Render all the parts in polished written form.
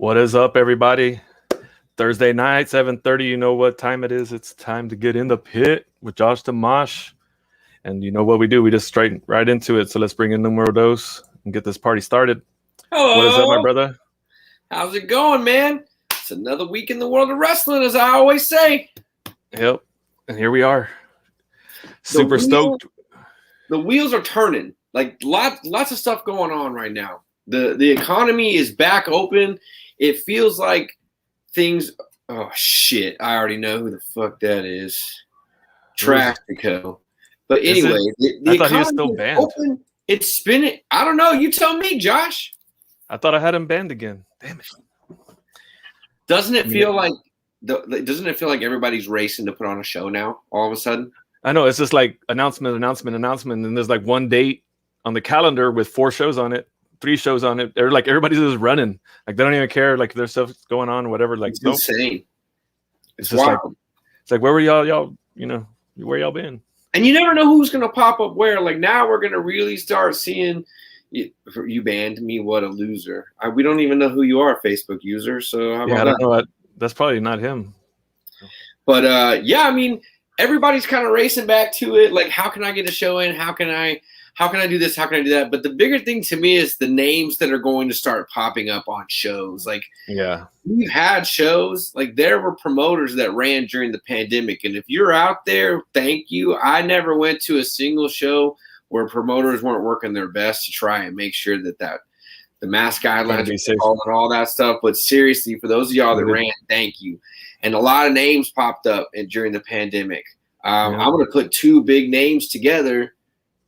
What is up, everybody? Thursday night, 7:30. You know what time it is. It's time to get in the pit with Josh the Mosh. And you know what we do? We just straighten right into it. So let's bring in numero dos and get this party started. Hello. What is up, my brother? How's it going, man? It's another week in the world of wrestling, as I always say. Yep. And here we are. Super stoked. The wheels are turning. Like lots of stuff going on right now. The economy is back open. It feels like things. Oh shit! I already know who the fuck that is. Trafico. But anyway, the I thought economy he was still banned. Open. It's spinning. I don't know. You tell me, Josh. I thought I had him banned again. Damn it! Doesn't it feel like? Doesn't it feel like everybody's racing to put on a show now? All of a sudden. I know, it's just like announcement, and there's like one date on the calendar with 4 shows on it, 3 shows on it. They're like everybody's just running, like they don't even care, like there's stuff going on, whatever. Like it's insane. It's just wild. Like where were y'all? You know, where y'all been? And you never know who's gonna pop up where. Like now we're gonna really start seeing. You banned me. What a loser! We don't even know who you are, Facebook user. So how about I don't know. That's probably not him. But yeah, I mean. Everybody's kind of racing back to it. Like, how can I get a show in? How can I do this? How can I do that? But the bigger thing to me is the names that are going to start popping up on shows. Like, yeah, we've had shows. Like, there were promoters that ran during the pandemic. And if you're out there, thank you. I never went to a single show where promoters weren't working their best to try and make sure that the mask guidelines and all that stuff. But seriously, for those of y'all that ran, thank you. And a lot of names popped up during the pandemic. I'm going to put 2 big names together,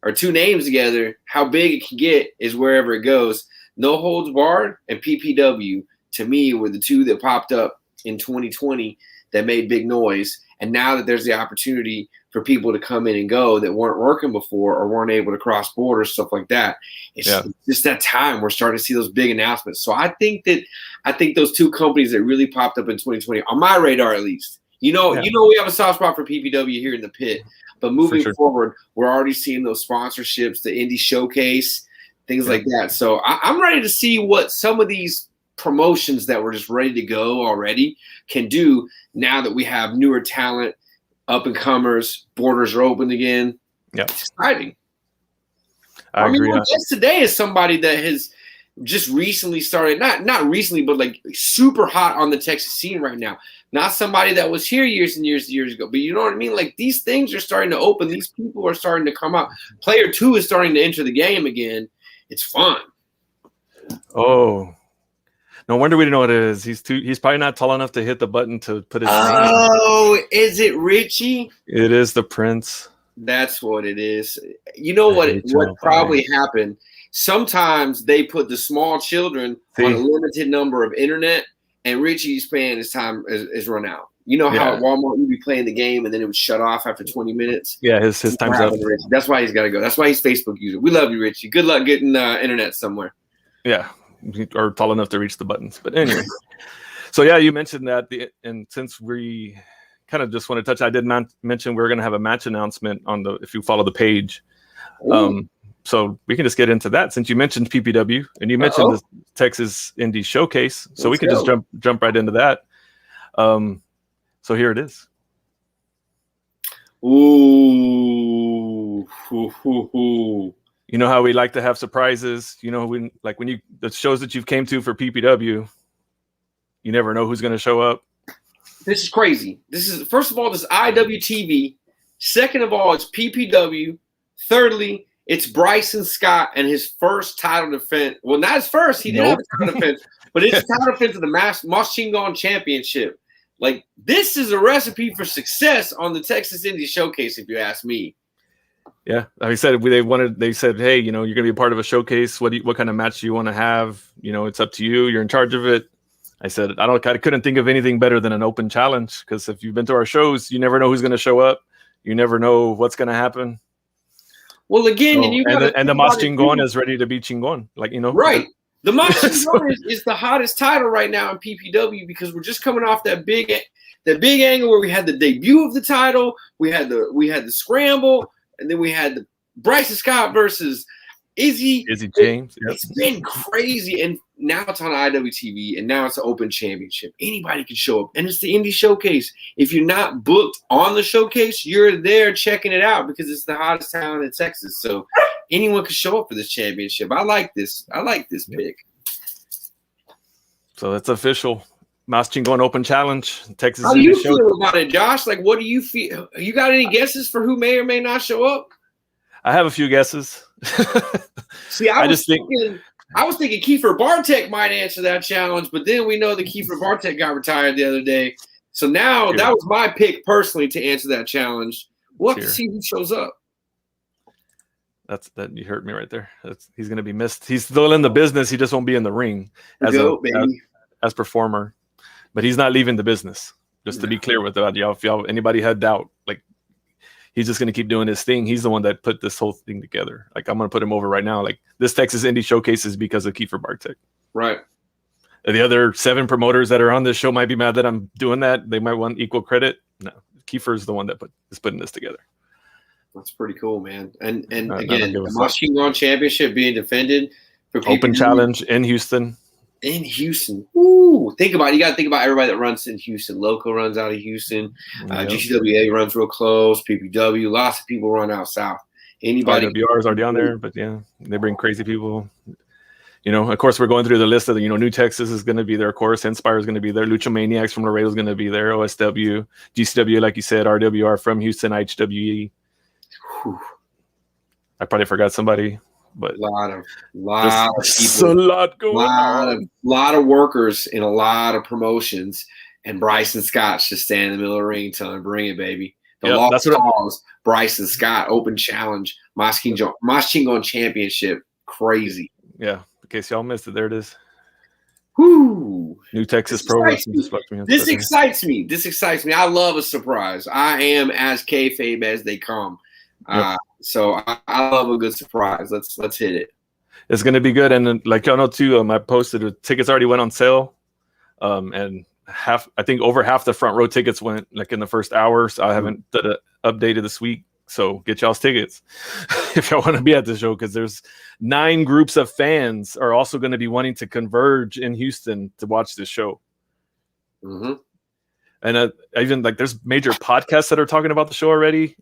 or 2 names together. How big it can get is wherever it goes. No Holds Barred and PPW, to me, were the 2 that popped up in 2020 that made big noise. And now that there's the opportunity for people to come in and go that weren't working before or weren't able to cross borders, stuff like that. It's just that time we're starting to see those big announcements. So I think those 2 companies that really popped up in 2020 on my radar, at least, we have a soft spot for PPW here in the pit, but moving forward, we're already seeing those sponsorships, the indie showcase, things like that. So I'm ready to see what some of these promotions that were just ready to go already can do now that we have newer talent, up and comers, borders are open again. Yeah, it's exciting. I agree. My guest today is somebody that has just recently started, not recently, but like super hot on the Texas scene right now. Not somebody that was here years and years ago, but you know what I mean? Like these things are starting to open. These people are starting to come out. Player 2 is starting to enter the game again. It's fun. Oh. No wonder we didn't know what it is. He's probably not tall enough to hit the button to put his name. Oh, is it Richie? It is the Prince. That's what it is. You know what probably happened? Sometimes they put the small children on a limited number of internet, and Richie's playing his time is run out. You know how at Walmart you'd be playing the game and then it would shut off after 20 minutes? Yeah, his time's up. That's why he's got to go. That's why he's Facebook user. We love you, Richie. Good luck getting internet somewhere. Yeah. Or tall enough to reach the buttons. But anyway, so yeah, you mentioned that, and since we kind of just want to touch, I did not mention we're going to have a match announcement if you follow the page. So we can just get into that since you mentioned PPW and you mentioned the Texas Indie Showcase, so we can just jump right into that. So here it is. Ooh. You know how we like to have surprises. You know, when the shows that you've came to for PPW, you never know who's going to show up. This is crazy. First of all, this is IWTV. Second of all, it's PPW. Thirdly, it's Bryson Scott and his first title defense. Well, not his first. He didn't have a title defense, but it's a title defense of the Mosh Championship. Like, this is a recipe for success on the Texas Indie Showcase, if you ask me. Yeah, like I said, they said, hey, you're going to be a part of a showcase. What kind of match do you want to have? It's up to you. You're in charge of it. I said, I couldn't think of anything better than an open challenge, because if you've been to our shows, you never know who's going to show up. You never know what's going to happen. Well, again, and the Mosh Chingon is ready to be Chingon, right. The Mosh Chingon is the hottest title right now in PPW, because we're just coming off that big angle where we had the debut of the title, we had the scramble. And then we had the Bryson Scott versus Izzy James. Yep. It's been crazy, and now it's on IWTV, and now it's an open championship. Anybody can show up, and it's the indie showcase. If you're not booked on the showcase, you're there checking it out because it's the hottest town in Texas. So anyone can show up for this championship. I like this. I like this pick. So it's official. Mosh Chingon Open Challenge. Texas. How do you feel about it, Josh? Like, what do you feel? You got any guesses for who may or may not show up? I have a few guesses. See, I was thinking Kiefer Bartek might answer that challenge, but then we know that Kiefer Bartek got retired the other day. So now that was my pick personally to answer that challenge. We'll have to see who shows up. That you hurt me right there. He's going to be missed. He's still in the business. He just won't be in the ring as performer, but he's not leaving the business. Just to be clear with that, if anybody had doubt, like he's just going to keep doing his thing. He's the one that put this whole thing together. Like I'm going to put him over right now. Like this Texas Indie Showcase is because of Kiefer Bartek. Right. The other 7 promoters that are on this show might be mad that I'm doing that. They might want equal credit. No, Kiefer is the one that is putting this together. That's pretty cool, man. And again, the Mosh Chingon Championship being defended for Open Challenge in Houston. In Houston. Ooh, you got to think about everybody that runs in Houston. Loco runs out of Houston. GCWA runs real close. PPW. Lots of people run out south. Anybody? RWR is already on there, but yeah, they bring crazy people. Of course, we're going through the list of New Texas is going to be there. Of course, Inspire is going to be there. Lucha Maniacs from Laredo is going to be there. OSW, GCW, like you said, RWR from Houston, IHWE. Whew. I probably forgot somebody, but a lot of people, a lot going on. A lot of workers in a lot of promotions, and Bryson Scott's just standing in the middle of the ring telling, "Bring it, baby." The Lost Cause, Bryson Scott, Open Challenge, Mosh Chingon Championship, crazy. Yeah, in case y'all missed it, there it is. Whoo! New Texas Pro Wrestling. This excites me. This excites me. I love a surprise. I am as kayfabe as they come. Yep. So I love a good surprise. Let's hit it. It's gonna be good, and like y'all know too, I posted tickets already went on sale, and I think over half the front row tickets went like in the first hour. So I haven't updated this week, so get y'all's tickets if y'all want to be at the show, because there's 9 groups of fans are also going to be wanting to converge in Houston to watch this show. Mm-hmm. And even like there's major podcasts that are talking about the show already.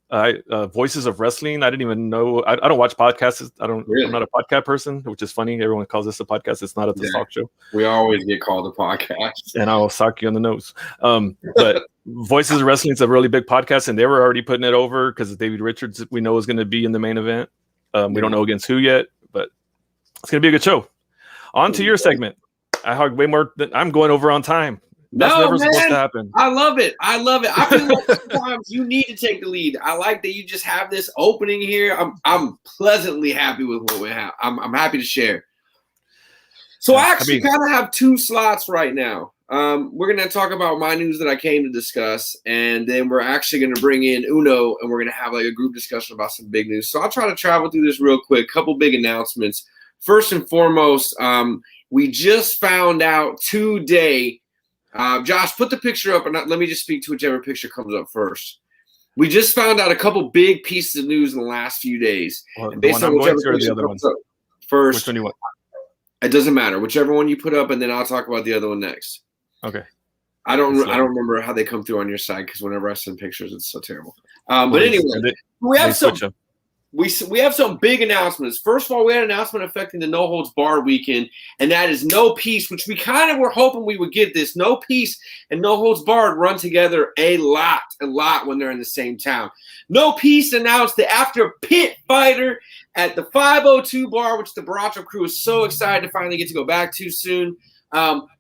Voices of Wrestling. I didn't even know. I don't watch podcasts. I'm not a podcast person, which is funny. Everyone calls this a podcast. It's not a talk show. We always get called a podcast. And I'll sock you on the nose. But Voices of Wrestling is a really big podcast, and they were already putting it over because David Richards we know is going to be in the main event. We don't know against who yet, but it's going to be a good show. On to your segment. I hug way more than I'm going over on time. That's never supposed to happen. I love it. I feel like sometimes you need to take the lead. I like that you just have this opening here. I'm pleasantly happy with what we have. I'm happy to share. So I actually kind of have 2 slots right now. We're going to talk about my news that I came to discuss, and then we're actually going to bring in Uno, and we're going to have like a group discussion about some big news. So I'll try to travel through this real quick. Couple big announcements. First and foremost, we just found out today. Josh, put the picture up, and let me just speak to whichever picture comes up first. We just found out a couple big pieces of news in the last few days. And based on whichever picture comes up first, which one you want? It doesn't matter. Whichever one you put up, and then I'll talk about the other one next. Okay. I don't remember how they come through on your side because whenever I send pictures, it's so terrible. But anyway, we have some. We have some big announcements. First of all, we had an announcement affecting the No Holds Barred weekend, and that is No Peace, which we kind of were hoping we would get this. No Peace and No Holds Barred run together a lot when they're in the same town. No Peace announced that after Pit Fighter at the 502 bar, which the Baracho crew is so excited to finally get to go back to soon,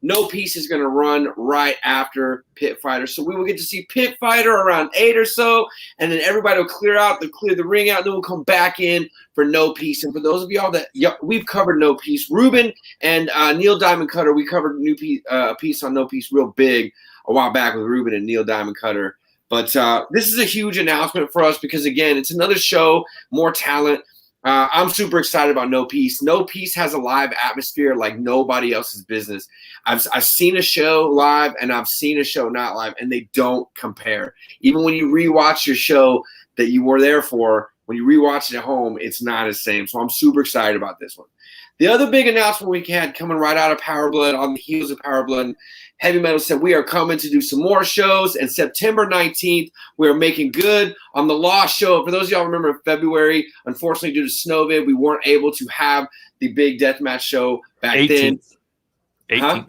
No Peace is going to run right after Pit Fighter. So we will get to see Pit Fighter around 8 or so, and then everybody will clear the ring out, and then we'll come back in for No Peace. And for those of y'all that we've covered No Peace, Ruben and Neil Diamond Cutter, we covered a piece on No Peace real big a while back with Ruben and Neil Diamond Cutter. But this is a huge announcement for us because, again, it's another show, more talent. I'm super excited about No Peace. No Peace has a live atmosphere like nobody else's business. I've seen a show live and I've seen a show not live, and they don't compare. Even when you rewatch your show that you were there for, when you rewatch it at home, it's not the same. So I'm super excited about this one. The other big announcement we had coming right out of Power Blood, on the heels of Power Blood, Heavy Metal said we are coming to do some more shows. And September 19th, we are making good on the Lost show. For those of y'all remember, in February, unfortunately, due to Snowvid, we weren't able to have the big deathmatch show back 18th. then. 18th. Huh?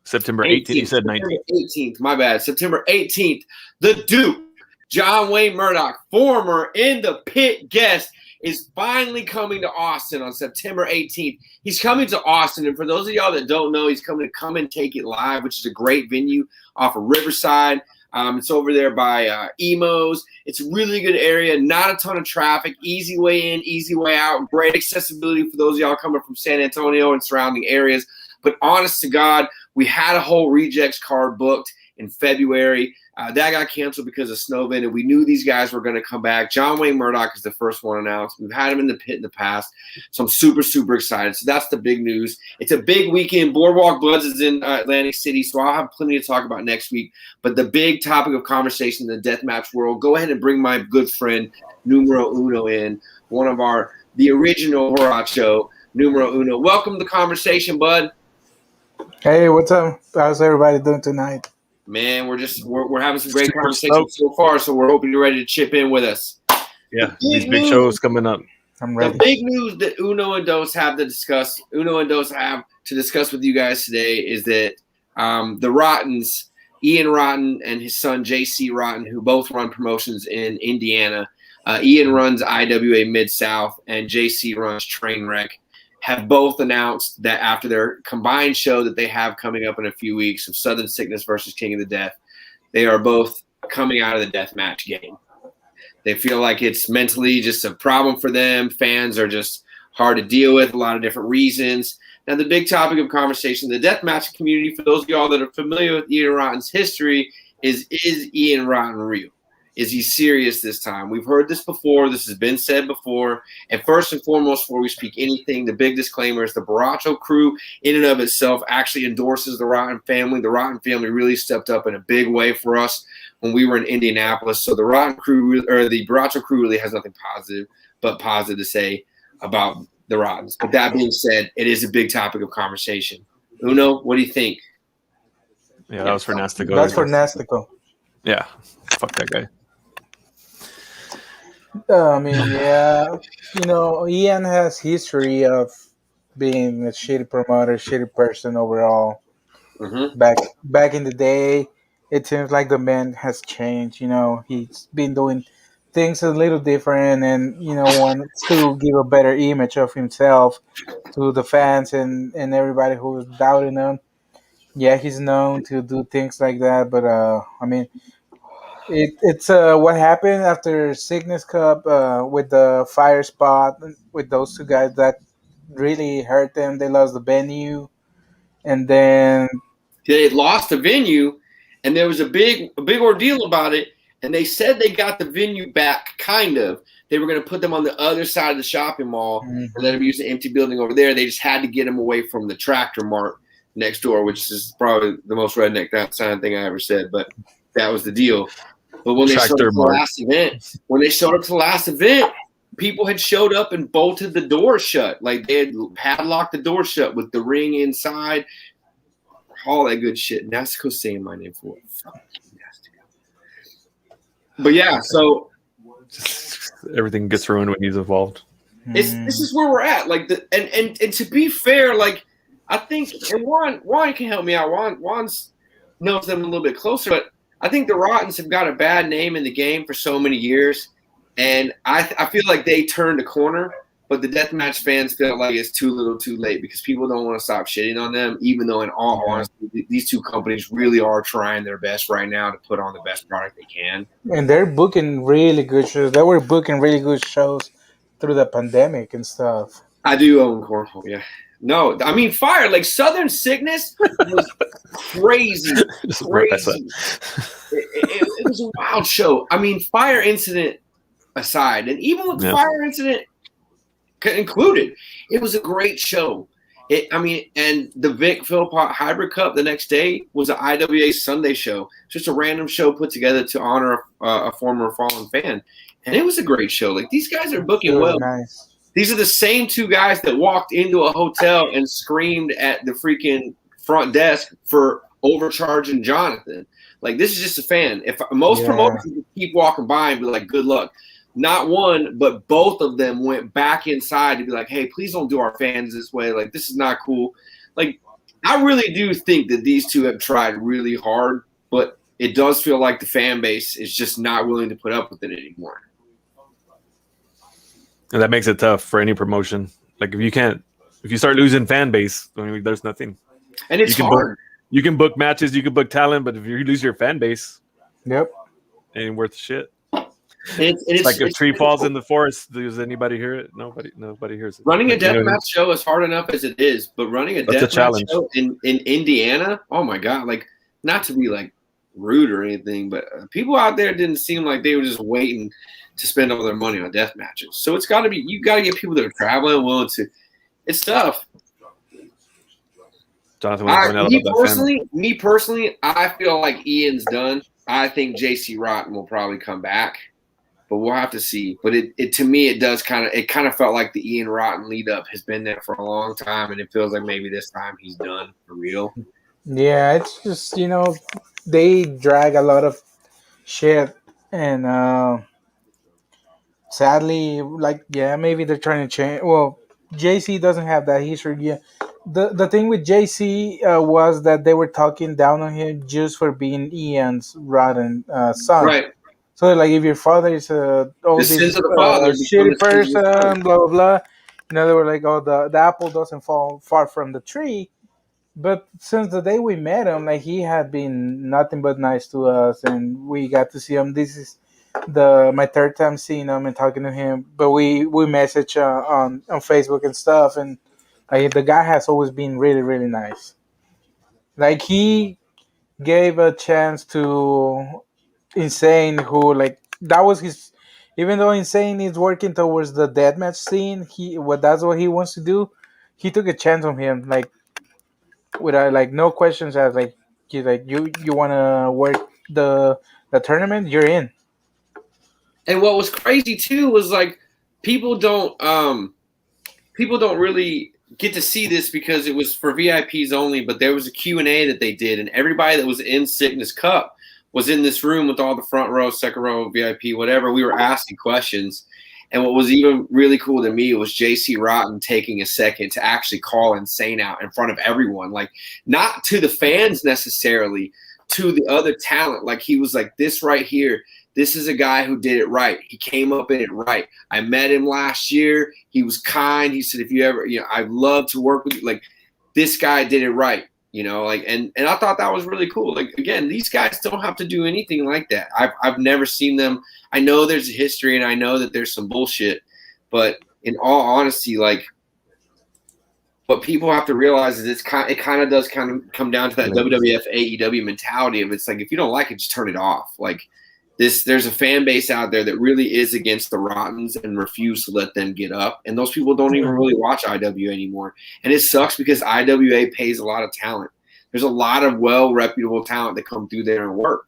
September 18th. You said 19th. September 18th. My bad. September 18th. The Duke, John Wayne Murdoch, former In the Pit guest, is finally coming to Austin on September 18th. He's coming to Austin, and for those of y'all that don't know, he's coming to Come and Take It Live, which is a great venue off of Riverside. It's over there by Emos. It's a really good area, not a ton of traffic, easy way in, easy way out, great accessibility for those of y'all coming from San Antonio and surrounding areas. But honest to God, we had a whole rejects card booked in February. That got canceled because of Snowvid, and we knew these guys were going to come back. John Wayne Murdoch is the first one announced. We've had him in the pit in the past, so I'm super, super excited. So that's the big news. It's a big weekend. Boardwalk Bloods is in Atlantic City, so I'll have plenty to talk about next week. But the big topic of conversation in the deathmatch world, go ahead and bring my good friend Numero Uno in, the original Horacho, Numero Uno. Welcome to the conversation, bud. Hey, what's up? How's everybody doing tonight? Man, we're having some great conversations so far, so we're hoping you're ready to chip in with us. Yeah, these big shows coming up. I'm ready. The big news that Uno and Dos have to discuss with you guys today is that the Rottens, Ian Rotten and his son JC Rotten, who both run promotions in Indiana. Ian runs IWA Mid-South and JC runs Trainwreck, have both announced that after their combined show that they have coming up in a few weeks of Southern Sickness versus King of the Death, they are both coming out of the deathmatch game. They feel like it's mentally just a problem for them. Fans are just hard to deal with, a lot of different reasons. Now, the big topic of conversation, the deathmatch community, for those of y'all that are familiar with Ian Rotten's history, is Ian Rotten real? Is he serious this time? We've heard this before. This has been said before. And first and foremost, before we speak anything, the big disclaimer is the Baracho crew in and of itself actually endorses the Rotten family. The Rotten family really stepped up in a big way for us when we were in Indianapolis. So the Rotten crew, or the Baracho crew, really has nothing positive to say about the Rottens. But that being said, it is a big topic of conversation. Uno, what do you think? Yeah, that was for Nastico. That's for Nastico. Yeah, fuck that guy. I mean, yeah, Ian has history of being a shitty promoter, shitty person overall. Mm-hmm. Back in the day, it seems like the man has changed. He's been doing things a little different, and wants to give a better image of himself to the fans and everybody who's doubting him. Yeah, he's known to do things like that, but I mean. It's what happened after Cygnus Cup with the fire spot with those two guys that really hurt them. They lost the venue, and then They lost the venue, and there was a big ordeal about it. And they said they got the venue back, kind of. They were going to put them on the other side of the shopping mall and let them use the empty building over there. They just had to get them away from the Tractor Mart next door, which is probably the most redneck sounding thing I ever said. But that was the deal. But when they showed up to the last event, people had showed up and bolted the door shut. Like they had padlocked the door shut with the ring inside. All that good shit. Nastico's saying my name for it. Fuck you, Nastico. But yeah, so everything gets ruined when he's involved. this is where we're at. Like and to be fair, like I think, and Juan can help me out. Juan knows them a little bit closer, but I think the Rottens have got a bad name in the game for so many years, and I feel like they turned a corner, but the deathmatch fans feel like it's too little too late because people don't want to stop shitting on them, even though in all honesty, these two companies really are trying their best right now to put on the best product they can. And they're booking really good shows. They were booking really good shows through the pandemic and stuff. I do own Cornhole, yeah. No, I mean Fire, like Southern Sickness was crazy. It was a wild show. I mean, Fire Incident aside, and even with the Fire Incident included, it was a great show. And the Vic Philpott Hybrid Cup the next day was an IWA Sunday show. Just a random show put together to honor a former fallen fan. and it was a great show. Like, these guys are It booking was well. nice. These are the same two guys that walked into a hotel and screamed at the freaking front desk for overcharging Jonathan. Like, this is just a fan. If most promoters would keep walking by and be like, good luck. Not one, but both of them went back inside to be like, hey, please don't do our fans this way. Like, this is not cool. Like, I really do think that these two have tried really hard, but it does feel like the fan base is just not willing to put up with it anymore. And that makes it tough for any promotion. Like, if you start losing fan base, I mean, there's nothing. And it's hard. You can book matches, you can book talent, but if you lose your fan base, Yep. it ain't worth shit. It's like if a tree falls in the forest, does anybody hear it? Nobody hears it. Running a Like, you know, deathmatch show is hard enough as it is, but running a deathmatch show in Indiana, oh my God, like, not to be like rude or anything, but people out there didn't seem like they were just waiting to spend all their money on death matches. So it's got to be, you got to get people that are traveling, willing to. It's tough. Jonathan, me personally, I feel like Ian's done. I think JC Rotten will probably come back, but we'll have to see. But it to me, it kind of felt like the Ian Rotten lead up has been there for a long time, and it feels like maybe this time he's done for real. Yeah, it's just, they drag a lot of shit, and sadly, like, maybe they're trying to change. Well, JC doesn't have that history yet. The thing with JC was that they were talking down on him just for being Ian's rotten son. Right. So, like, if your father is this sins of the father shitty person, blah blah blah, they were like, oh, the apple doesn't fall far from the tree. But since the day we met him, like, he had been nothing but nice to us, and we got to see him. This is my third time seeing him and talking to him. But we message on Facebook and stuff, and like, the guy has always been really, really nice. Like, he gave a chance to Insane, who, like, that was his. Even though Insane is working towards the deathmatch scene, that's what he wants to do. He took a chance on him, like, without, like, no questions asked. Like, he's like, you want to work the tournament, you're in. And what was crazy too was, like, people don't really get to see this because it was for VIPs only, but there was a Q&A that they did, and everybody that was in Sickness Cup was in this room with all the front row, second row, VIP, whatever. We were asking questions. And what was even really cool to me was JC Rotten taking a second to actually call Insane out in front of everyone. Like, not to the fans necessarily, to the other talent. Like, he was like, this right here, this is a guy who did it right. He came up in it right. I met him last year. He was kind. He said, if you ever, I'd love to work with you. Like, this guy did it right. Like, and I thought that was really cool. Like, again, these guys don't have to do anything like that. I've never seen them. I know there's a history, and I know that there's some bullshit, but in all honesty, like, what people have to realize is it kind of does kind of come down to that WWF AEW mentality of, it's like, if you don't like it, just turn it off. Like, there's a fan base out there that really is against the Rottens and refuse to let them get up. And those people don't even really watch IWA anymore. And it sucks because IWA pays a lot of talent. There's a lot of reputable talent that come through there and work.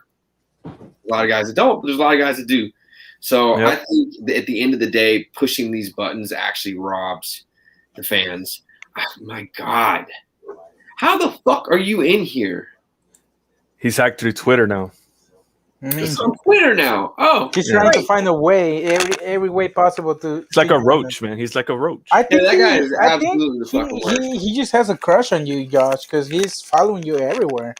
A lot of guys that don't, but there's a lot of guys that do. So I think that at the end of the day, pushing these buttons actually robs the fans. Oh, my God. How the fuck are you in here? He's hacked through Twitter now. It's on Twitter now. Oh, he's trying to find a way, every way possible to. It's like a roach, man. He's like a roach. I think that guy is absolutely the fucking worst. He just has a crush on you, Josh, because he's following you everywhere.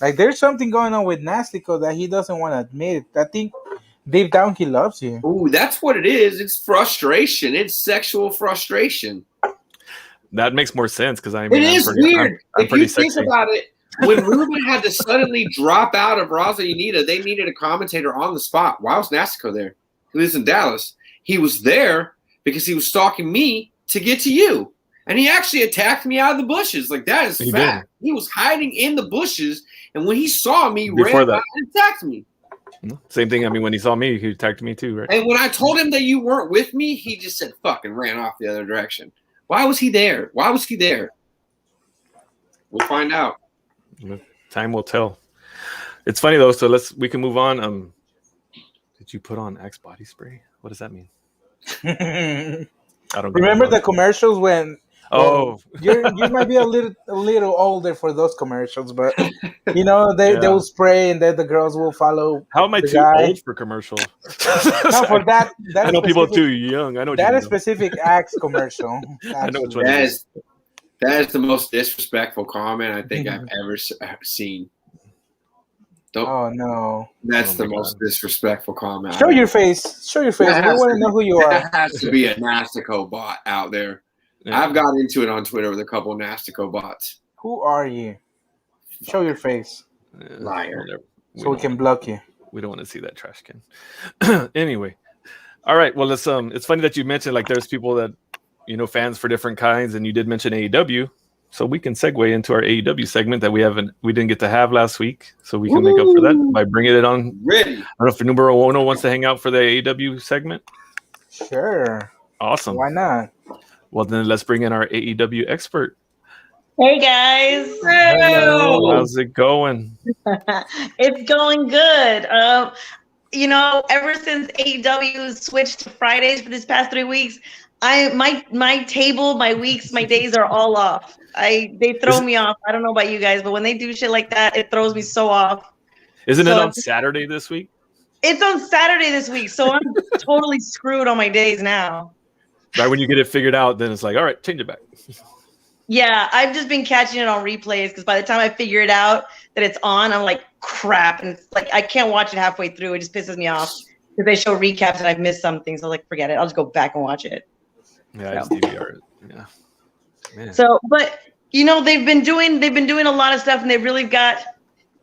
Like, there's something going on with Nastico that he doesn't want to admit. I think deep down he loves you. Ooh, that's what it is. It's frustration. It's sexual frustration. That makes more sense because I mean, it is weird. I'm pretty you think sexy. About it. When Ruben had to suddenly drop out of Raza Unida, they needed a commentator on the spot. Why was Nastico there? He lives in Dallas. He was there because he was stalking me to get to you. And he actually attacked me out of the bushes. Like, that is fact. He was hiding in the bushes, and when he saw me, ran out and attacked me. Same thing. I mean, when he saw me, he attacked me too, right? And when I told him that you weren't with me, he just said fucking ran off the other direction. Why was he there? Why was he there? We'll find out. Time will tell. It's funny though, so we can move on. Did you put on Axe body spray? What does that mean? I don't Remember the commercials when? Oh, You might be a little older for those commercials, but you know they Yeah. will spray and then the girls will follow. how am I the too guy. old for commercial? No, for that I know people are specific- too young. I know what you that mean, is specific Axe commercial. I know which Actually. one it That is the most disrespectful comment I think I've ever seen. Don't. Oh no! That's Oh the my most God. disrespectful comment. Show your face. Show your face. That We has want to to know who you That are. has to be a Nastico bot out there. Yeah. I've got into it on Twitter with a couple of Nastico bots. Who are you? Show your face Yeah, Liar. so we can block you. We don't want to see that trash can. Anyway, all right. Well, let's. It's funny that you mentioned like there's people that fans for different kinds, and you did mention AEW, so we can segue into our AEW segment that we didn't get to have last week, so we can make up for that by bringing it on. Ready. I don't know if Numero Uno wants to hang out for the AEW segment. Sure. Awesome. Why not? Well, then let's bring in our AEW expert. Hey guys, Hello. How's it going? it's going good. Ever since AEW switched to Fridays for these past 3 weeks, my table, my weeks, my days are all off. They throw me off. I don't know about you guys, but when they do shit like that, it throws me so off. Isn't it So- on Saturday this week? It's on Saturday this week, so I'm totally screwed on my days now. Right when you get it figured out, then it's like, all right, change it back. Yeah, I've just been catching it on replays because by the time I figure it out that it's on, I'm like, crap. And it's like, I can't watch it halfway through. It just pisses me off because they show recaps and I've missed something. So, like, forget it. I'll just go back and watch it. Yeah, I just DVR it. Yeah. Man. So, but, they've been doing a lot of stuff and they've really got,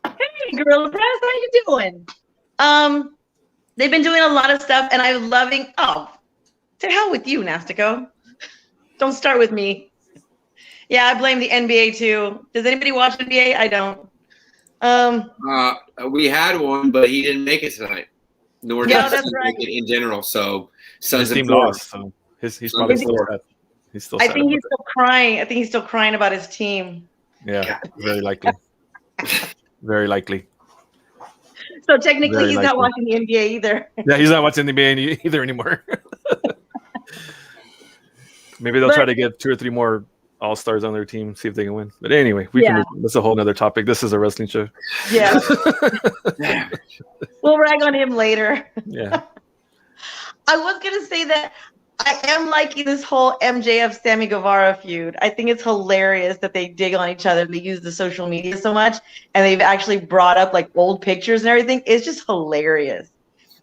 hey, Gorilla Press, how you doing? They've been doing a lot of stuff and I'm loving, to hell with you, Nastico. Don't start with me. Yeah, I blame the NBA too. Does anybody watch NBA? I don't. We had one, but he didn't make it tonight. Nor Yeah, did that's he right. make it in general. So His Suns team and Florida. lost, so he's probably still sad. He's still I sad think he's about still crying. I think he's still crying about his team. it. Yeah, very likely. Very likely. So technically, Very he's not likely. watching the NBA either. Yeah, he's not watching the NBA either anymore. Maybe they'll But- try to get 2 or 3 more all-stars on their team, see if they can win. But anyway, we can. That's a whole nother topic. This is a wrestling show. Yeah, Damn. we'll rag on him later. Yeah. I was gonna say that I am liking this whole MJF Sammy Guevara feud. I think it's hilarious that they dig on each other. They use the social media so much, and they've actually brought up like old pictures and everything. It's just hilarious.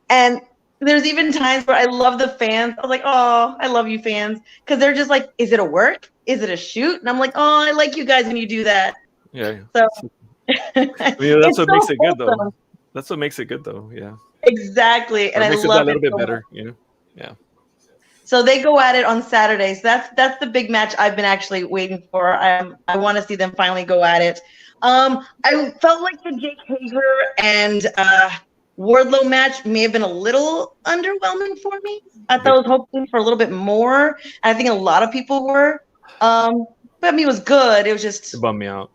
And there's even times where I love the fans. I was like, oh, I love you fans, because they're just like, is it a work? Is it a shoot? And I'm like, oh, I like you guys when you do that. Yeah. So I mean, that's It's what so makes it good, though. wholesome. That's what makes it good, though. Yeah. Exactly, and Or I makes it love that little bit so much. better. So they go at it on Saturdays. That's the big match I've been actually waiting for. I want to see them finally go at it. I felt like the Jake Hager and Wardlow match may have been a little underwhelming for me. I thought I was hoping for a little bit more. I think a lot of people were. But I mean, it was good. It was just, It bummed me out.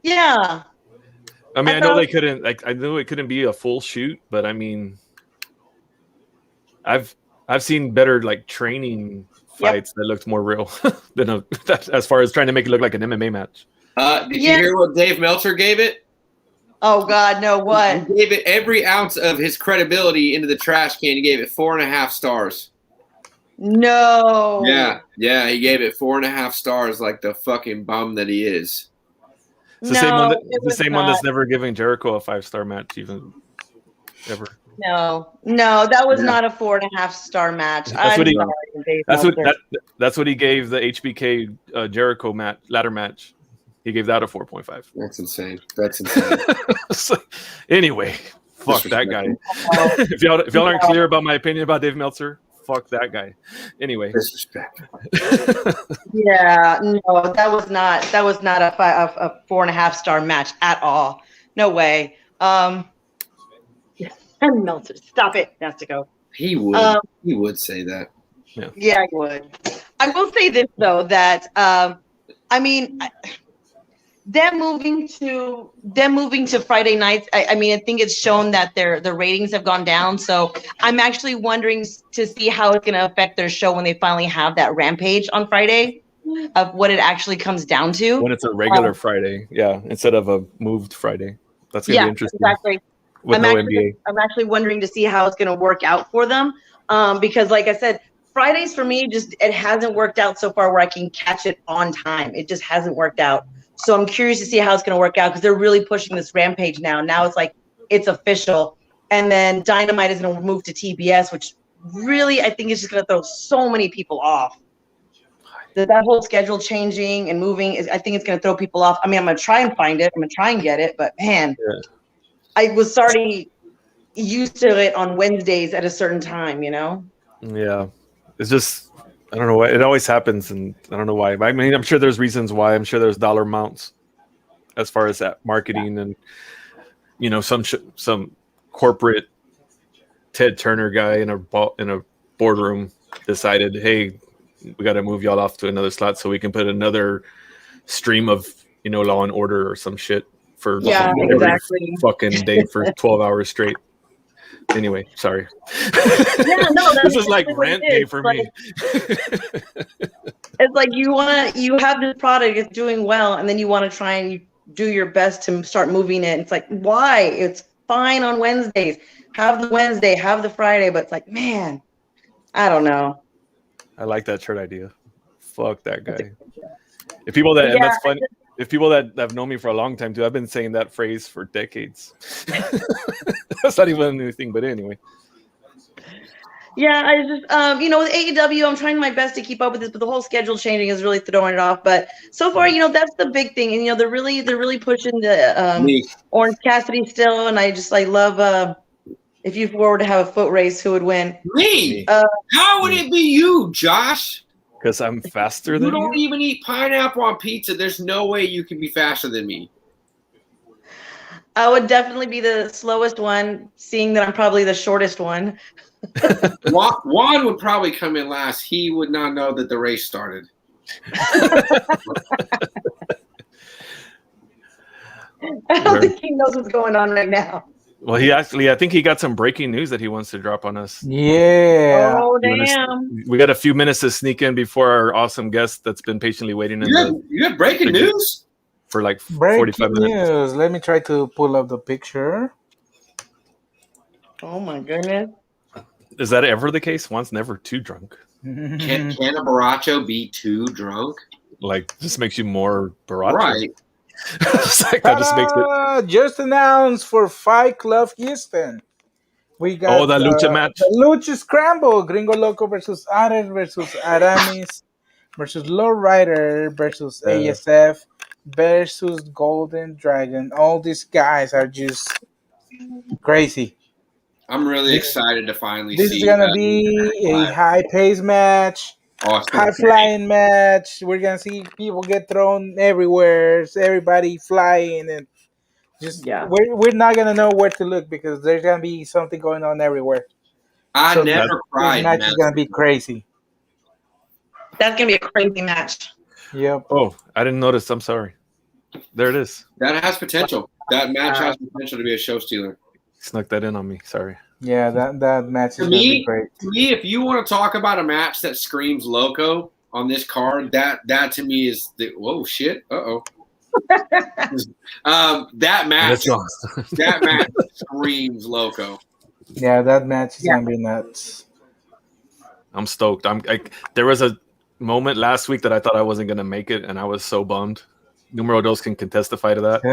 yeah. I mean, I I know thought- they couldn't. Like, I knew it couldn't be a full shoot, but I mean, I've seen better like training fights that looked more real than as far as trying to make it look like an MMA match. Did you hear what Dave Meltzer gave it? Oh God, no! What? He gave it every ounce of his credibility into the trash can. He gave it 4.5 stars. No. Yeah, he gave it 4.5 stars, like the fucking bum that he is. It's the same one. it The was same one that's not. never giving Jericho a 5-star match, even ever. No, that was Yeah. not a 4.5-star match. That's what he- sorry, Dave That's what Meltzer. that's what he gave the HBK Jericho ladder match. He gave that a 4.5. That's insane. That's insane. So, anyway, fuck that guy. Oh, if y'all aren't clear about my opinion about Dave Meltzer, fuck that guy. Anyway, Disrespect. yeah, no, that was not a 4.5-star match at all. No way. Meltzer, stop it. Has to go. He would. He would say that. Yeah, I would. I will say this though, that I mean, them moving to Friday nights. I mean, I think it's shown that their ratings have gone down. So I'm actually wondering to see how it's going to affect their show when they finally have that Rampage on Friday, of what it actually comes down to. When it's a regular Friday, yeah, instead of a moved Friday. That's gonna be interesting. Exactly. With no NBA. I'm actually wondering to see how it's going to work out for them, because, like I said, Fridays for me it hasn't worked out so far where I can catch it on time. It just hasn't worked out. So I'm curious to see how it's going to work out because they're really pushing this Rampage now. Now it's like it's official, and then Dynamite is going to move to TBS, which really I think is just going to throw so many people off. That whole schedule changing and moving I think it's going to throw people off. I mean, I'm going to try and find it. I'm going to try and get it, but man. Yeah. I was already used to it on Wednesdays at a certain time, you know? Yeah. It's just, I don't know why. It always happens, and I don't know why. I mean, I'm sure there's reasons why. I'm sure there's dollar amounts as far as that marketing and, you know, some corporate Ted Turner guy in a boardroom decided, hey, we got to move y'all off to another slot so we can put another stream of, you know, Law and Order or some shit. For every fucking day for 12 hours straight. Anyway, sorry. Yeah, no, this is like rant day for me. It's like you have this product, it's doing well, and then you want to try and do your best to start moving it. It's like, why? It's fine on Wednesdays. Have the Wednesday, have the Friday, but it's like, man, I don't know. I like that shirt idea. Fuck that guy. If people that, and that's funny. If people that have known me for a long time too, I've been saying that phrase for decades. That's not even anything, but anyway. Yeah, I just, you know, with AEW, I'm trying my best to keep up with this, but the whole schedule changing is really throwing it off. But so far, you know, that's the big thing, and you know, they're really pushing the Orange Cassidy still, and I love. If you were to have a foot race, who would win? Me. How would it be you, Josh? Because I'm faster than you. You don't even eat pineapple on pizza. There's no way you can be faster than me. I would definitely be the slowest one, seeing that I'm probably the shortest one. Juan would probably come in last. He would not know that the race started. I don't think he knows what's going on right now. Well, I think he got some breaking news that he wants to drop on us. Yeah. Oh, damn. We got a few minutes to sneak in before our awesome guest that's been patiently waiting. You have breaking news? For like 45 minutes. News. Let me try to pull up the picture. Oh, my goodness. Is that ever the case? One's never too drunk. Can a Baracho be too drunk? Like, just makes you more Baracho. Right. Like that just makes it. Just announced for Fight Club Houston. We got the Lucha match. The Lucha Scramble. Gringo Loco versus Ares versus Aramis versus Lowrider versus ASF versus Golden Dragon. All these guys are just crazy. I'm really excited to finally see. This is gonna be a high-paced match. High-flying match. We're gonna see people get thrown everywhere. Everybody flying, and just we're not gonna know where to look because there's gonna be something going on everywhere. I never cried. This match is gonna be crazy. That's gonna be a crazy match. Yep. Oh, I didn't notice. I'm sorry. There it is. That has potential. That match has potential to be a show stealer. Snuck that in on me. Sorry. Yeah, that match is going to be great. To me, if you want to talk about a match that screams Loco on this card, that to me is the whoa shit. That match screams Loco. Yeah, that match is going to be nuts. I'm stoked. There was a moment last week that I thought I wasn't going to make it, and I was so bummed. Numero Dos can testify to that,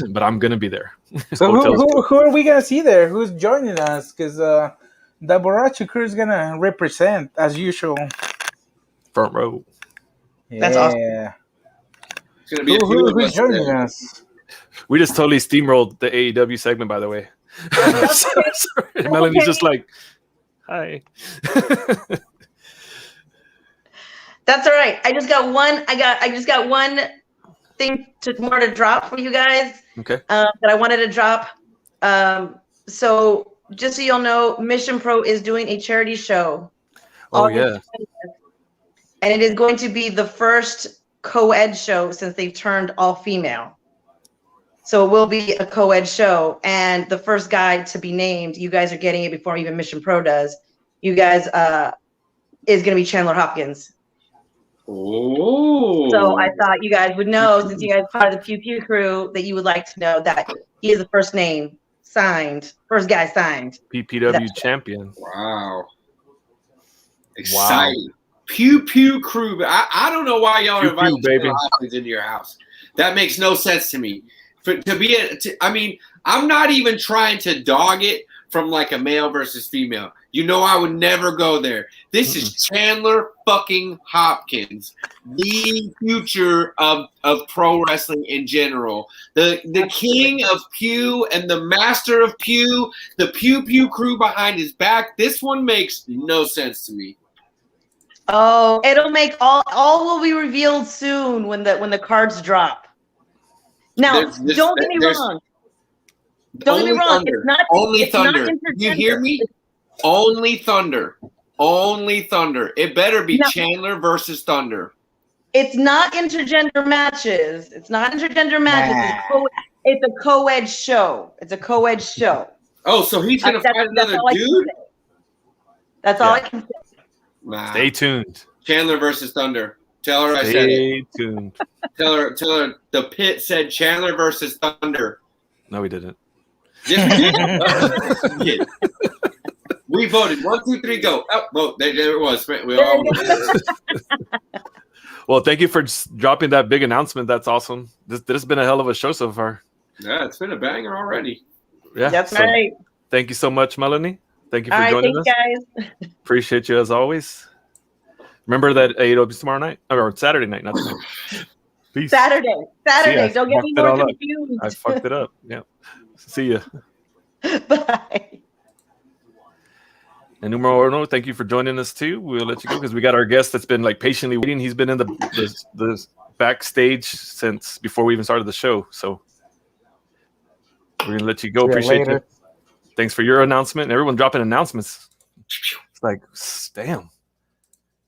but I'm gonna be there. So who are we gonna see there? Who's joining us? Because the Borracho crew is gonna represent as usual. Front row. Yeah. That's awesome. It's gonna be who's joining us? We just totally steamrolled the AEW segment, by the way. Sorry. Melanie's just like, hi. That's all right. I just got one thing more to drop for you guys. Okay. That I wanted to drop. So just so you'll know, Mission Pro is doing a charity show. Oh yeah. And it is going to be the first co-ed show since they've turned all female. So it will be a co-ed show. And the first guy to be named, you guys are getting it before even Mission Pro does. You guys is going to be Chandler Hopkins. Oh. So I thought you guys would know, since you guys are part of the Pew Pew crew, that you would like to know that he is the first name signed, first guy signed. PPW champion. Wow. Exciting. Wow. Pew Pew crew. I don't know why y'all are inviting athletes into your house. That makes no sense to me. I mean, I'm not even trying to dog it from like a male versus female. You know, I would never go there. This is Chandler fucking Hopkins, the future of pro wrestling in general. The king of Pew and the master of Pew, the Pew Pew crew behind his back. This one makes no sense to me. Oh, it'll make all will be revealed soon when the cards drop. Now, don't get me wrong. Don't get me wrong. Thunder. It's not only it's Thunder. Not you hear me? Only Thunder. Only Thunder. It better be Chandler versus Thunder. It's not intergender matches. It's not intergender matches. It's a co-ed show. It's a co-ed show. Oh, so he's gonna fight another dude? That's all I can say. Nah. Stay tuned. Chandler versus Thunder. Tell her I said it. Stay tuned. Tell her the pit said Chandler versus Thunder. No, we didn't. Yes, we did. We voted. 1, 2, 3, go. Oh, vote. There it was. We all voted. Well, thank you for dropping that big announcement. That's awesome. This has been a hell of a show so far. Yeah, it's been a banger already. Yeah, that's right. Thank you so much, Melanie. Thank you for joining us. Guys. Appreciate you as always. Remember that AEW tomorrow night or Saturday night, not tonight. Peace. Saturday. Don't get me more confused. I fucked it up. Yeah. See ya. Bye. And numero uno, thank you for joining us too. We'll let you go because we got our guest that's been like patiently waiting. He's been in the backstage since before we even started the show. So we're gonna let you go. Appreciate you. Thanks for your announcement. Everyone dropping announcements. It's like, damn.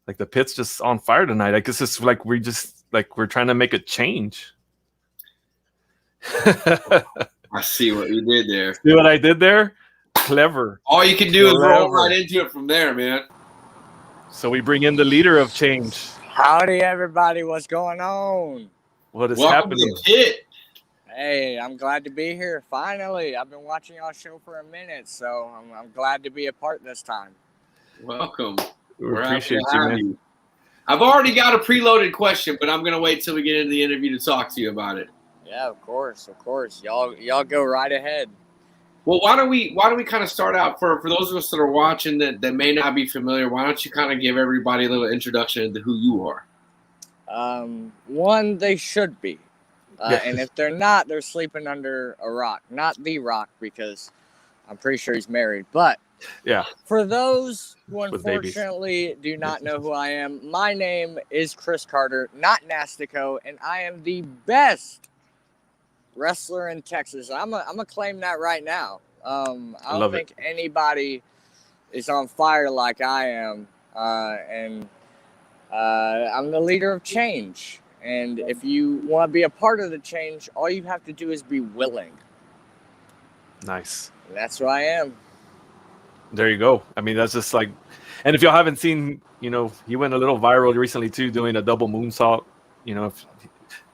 Like the pit's just on fire tonight. I guess it's like we're trying to make a change. I see what you did there. See what I did there? Clever. All you can do is roll right into it from there, man. So we bring in the leader of change. Howdy, everybody. What's going on? What is Welcome happening? To the pit. Hey, I'm glad to be here. Finally, I've been watching y'all show for a minute, so I'm glad to be a part this time. Welcome. We appreciate you, man. I've already got a preloaded question, but I'm gonna wait till we get into the interview to talk to you about it. Yeah, of course. Y'all go right ahead. Well, why don't we kind of start out for those of us that are watching that may not be familiar? Why don't you kind of give everybody a little introduction into who you are? One, they should be, and if they're not, they're sleeping under a rock. Not the Rock, because I'm pretty sure he's married. But yeah, for those who unfortunately do not know who I am, my name is Chris Carter, not Nastico, and I am the best wrestler in Texas. I'm gonna claim that right now. I don't think anybody is on fire like I am, and I'm the leader of change. And if you want to be a part of the change, all you have to do is be willing. Nice. And that's who I am. There you go. I mean, that's just like, and if y'all haven't seen, he went a little viral recently too, doing a double moonsault. If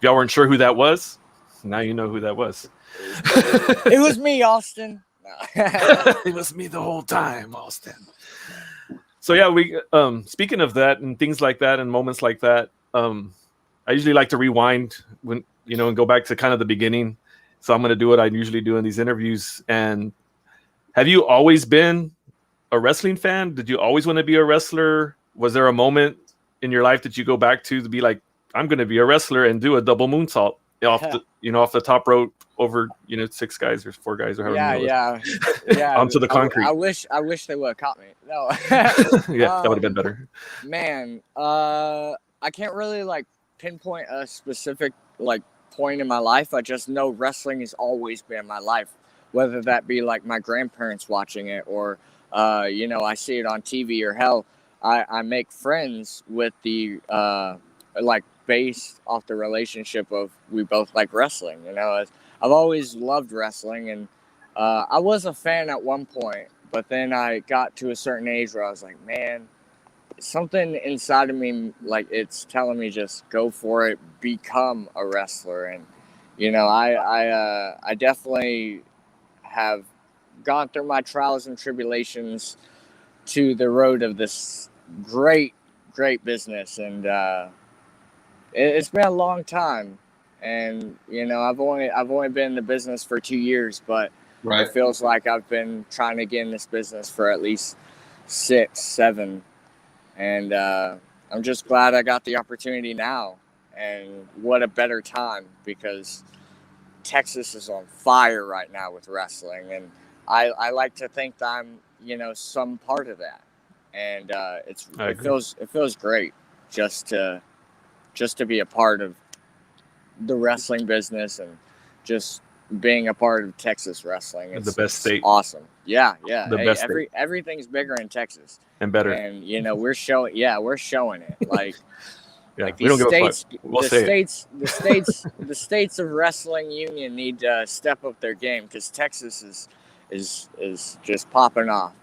y'all weren't sure who that was, now you know who that was. It was me, Austin. It was me the whole time, Austin. So yeah, we speaking of that and things like that and moments like that, I usually like to rewind when and go back to kind of the beginning. So I'm going to do what I usually do in these interviews. And have you always been a wrestling fan? Did you always want to be a wrestler? Was there a moment in your life that you go back to be like, I'm going to be a wrestler and do a double moonsault off the top rope over 6 guys or 4 guys or however many yeah onto the concrete? I wish they would have caught me. No. Yeah, that would have been better. Man, I can't really pinpoint a specific point in my life. I just know wrestling has always been my life, whether that be my grandparents watching it or I see it on TV, or hell, I make friends with the based off the relationship of we both like wrestling. You know, I've always loved wrestling, and I was a fan at one point, but then I got to a certain age where I was like, man, something inside of me, like, it's telling me just go for it, become a wrestler. And you know, I definitely have gone through my trials and tribulations to the road of this great business, and it's been a long time. And you know, I've only been in the business for 2 years, but Right. it feels like I've been trying to get in this business for at least 6, 7, and I'm just glad I got the opportunity now. And what a better time, because Texas is on fire right now with wrestling, and I like to think that I'm, you know, some part of that. And it feels great just to be a part of the wrestling business, and just being a part of Texas wrestling. It's the best state. Awesome. Yeah. The best state. Everything's bigger in Texas and better. And you know, we're showing it. Like, yeah, like we don't states, give a fuck. We'll say it. the states of wrestling union need to step up their game, because Texas is just popping off.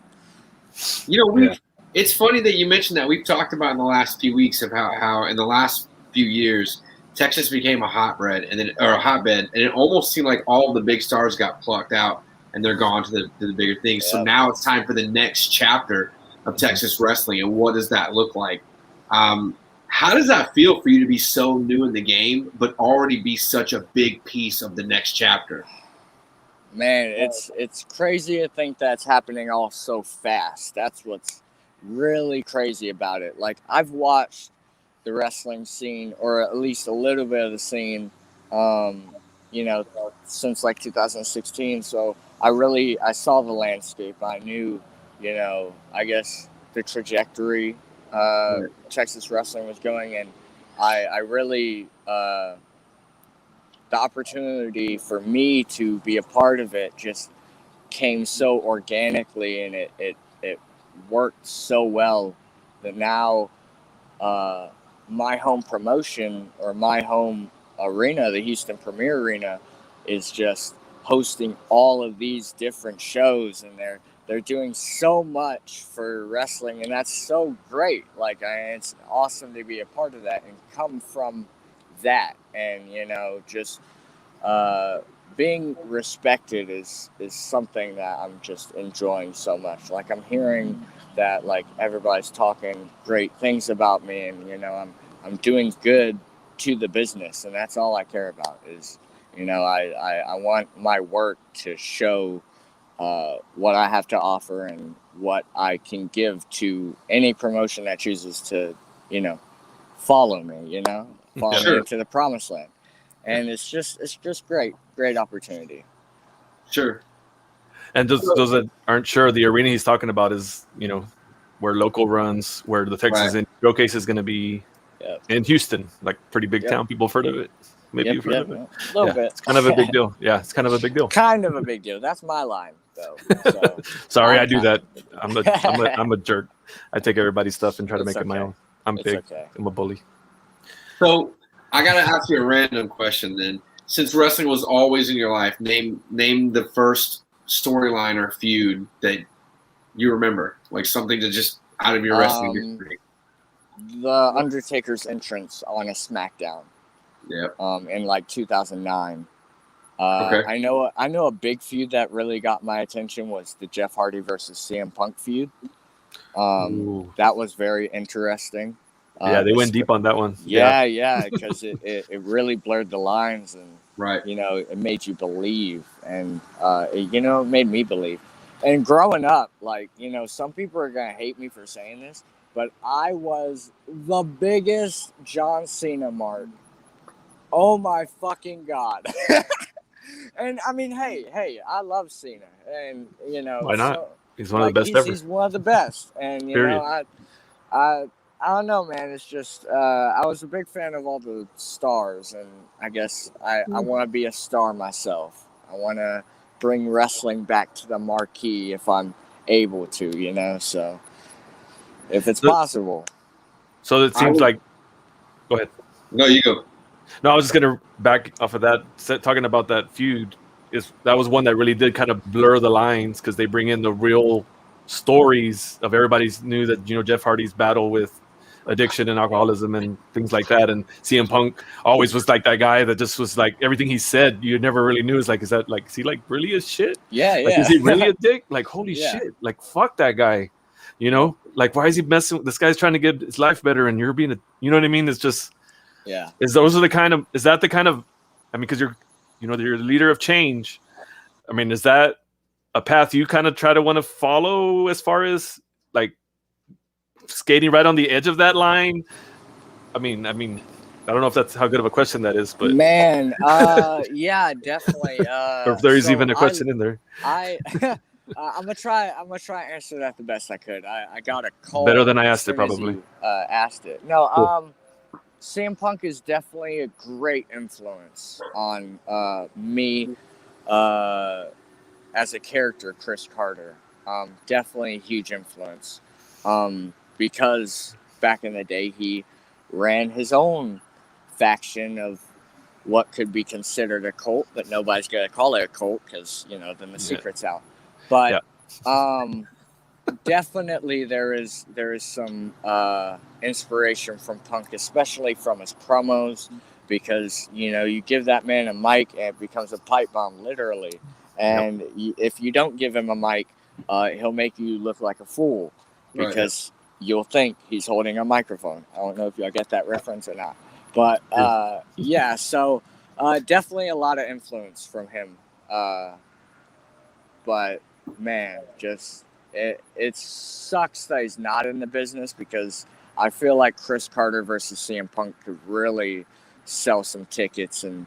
You know, it's funny that you mentioned that. We've talked about in the last few weeks of how in the last few years Texas became a hotbed, and it almost seemed like all the big stars got plucked out and they're gone to the bigger things. So now it's time for the next chapter of Texas wrestling, and what does that look like? How does that feel for you to be so new in the game, but already be such a big piece of the next chapter? Man, it's crazy to think that's happening all so fast. That's what's really crazy about it. Like, I've watched the wrestling scene, or at least a little bit of the scene, you know, since like 2016. So I saw the landscape. I knew, you know, I guess the trajectory Texas wrestling was going, and I really the opportunity for me to be a part of it just came so organically, and it worked so well that now my home promotion, or my home arena, the Houston Premier Arena, is just hosting all of these different shows, and they're doing so much for wrestling, and that's so great. Like, it's awesome to be a part of that and come from that. And you know, just being respected is something that I'm just enjoying so much. Like, I'm hearing that, like, everybody's talking great things about me, and you know, I'm doing good to the business, and that's all I care about. Is, you know, I want my work to show what I have to offer and what I can give to any promotion that chooses to, you know, follow me, you know, follow me into the promised land. And it's just great opportunity. Sure. And those that aren't sure, the arena he's talking about is, you know, where local runs, where the Texas Showcase is going to be in Houston, like pretty big town. People have heard of it. Maybe you've heard of it. A little bit. It's kind of a big deal. Yeah, it's kind of a big deal. Kind of a big deal. That's my line, though. So, sorry, I do that. I'm a jerk. I take everybody's stuff and try to make it my own. I'm big. Okay. I'm a bully. So I got to ask you a random question then. Since wrestling was always in your life, name the first storyline or feud that you remember, like something to just out of your wrestling history. The Undertaker's entrance on a SmackDown. Yeah. In like 2009. I know a big feud that really got my attention was the Jeff Hardy versus CM Punk feud. That was very interesting. Yeah, they went deep on that one. Yeah, because it really blurred the lines, and you know, it made you believe, and it made me believe. And growing up, like, you know, some people are gonna hate me for saying this, but I was the biggest John Cena mark. Oh my fucking God. And I mean, hey, I love Cena, and you know, why not? He's one of the best ever. He's one of the best, and you know, I don't know, man. It's just I was a big fan of all the stars, and I guess I want to be a star myself. I want to bring wrestling back to the marquee if I'm able to, you know. So if it's possible. So it seems like. Go ahead. No, you go. No, I was just gonna back off of that. Talking about that feud, that was one that really did kind of blur the lines because they bring in the real stories of everybody's knew that Jeff Hardy's battle with addiction and alcoholism and things like that, and CM Punk always was like that guy that just was like everything he said you never really knew. Is that like is he like really a shit? Yeah, Like, is he really a dick? Like, holy Yeah. shit! Like, fuck that guy. Like, why is he messing with this guy's trying to get his life better and you're being you know what I mean? It's just. Yeah. Is that the kind of, I mean, because you're the leader of change. I mean, is that a path you kind of try to want to follow as far as like skating right on the edge of that line? I mean, I don't know if that's how good of a question that is, but man, yeah, definitely. or if there's even a question in there. I'm gonna try and answer that the best I could. I got a call Better than I asked it, as soon as probably. you, asked it. No, Cool. CM Punk is definitely a great influence on me as a character, Chris Carter. Definitely a huge influence because back in the day he ran his own faction of what could be considered a cult, but nobody's going to call it a cult because then the secret's out. But definitely there is some inspiration from Punk, especially from his promos, because you give that man a mic and it becomes a pipe bomb, literally. And if you don't give him a mic, he'll make you look like a fool because you'll think he's holding a microphone. I don't know if y'all get that reference or not, but so definitely a lot of influence from him. But man, just it sucks that he's not in the business, because I feel like Chris Carter versus CM Punk could really sell some tickets and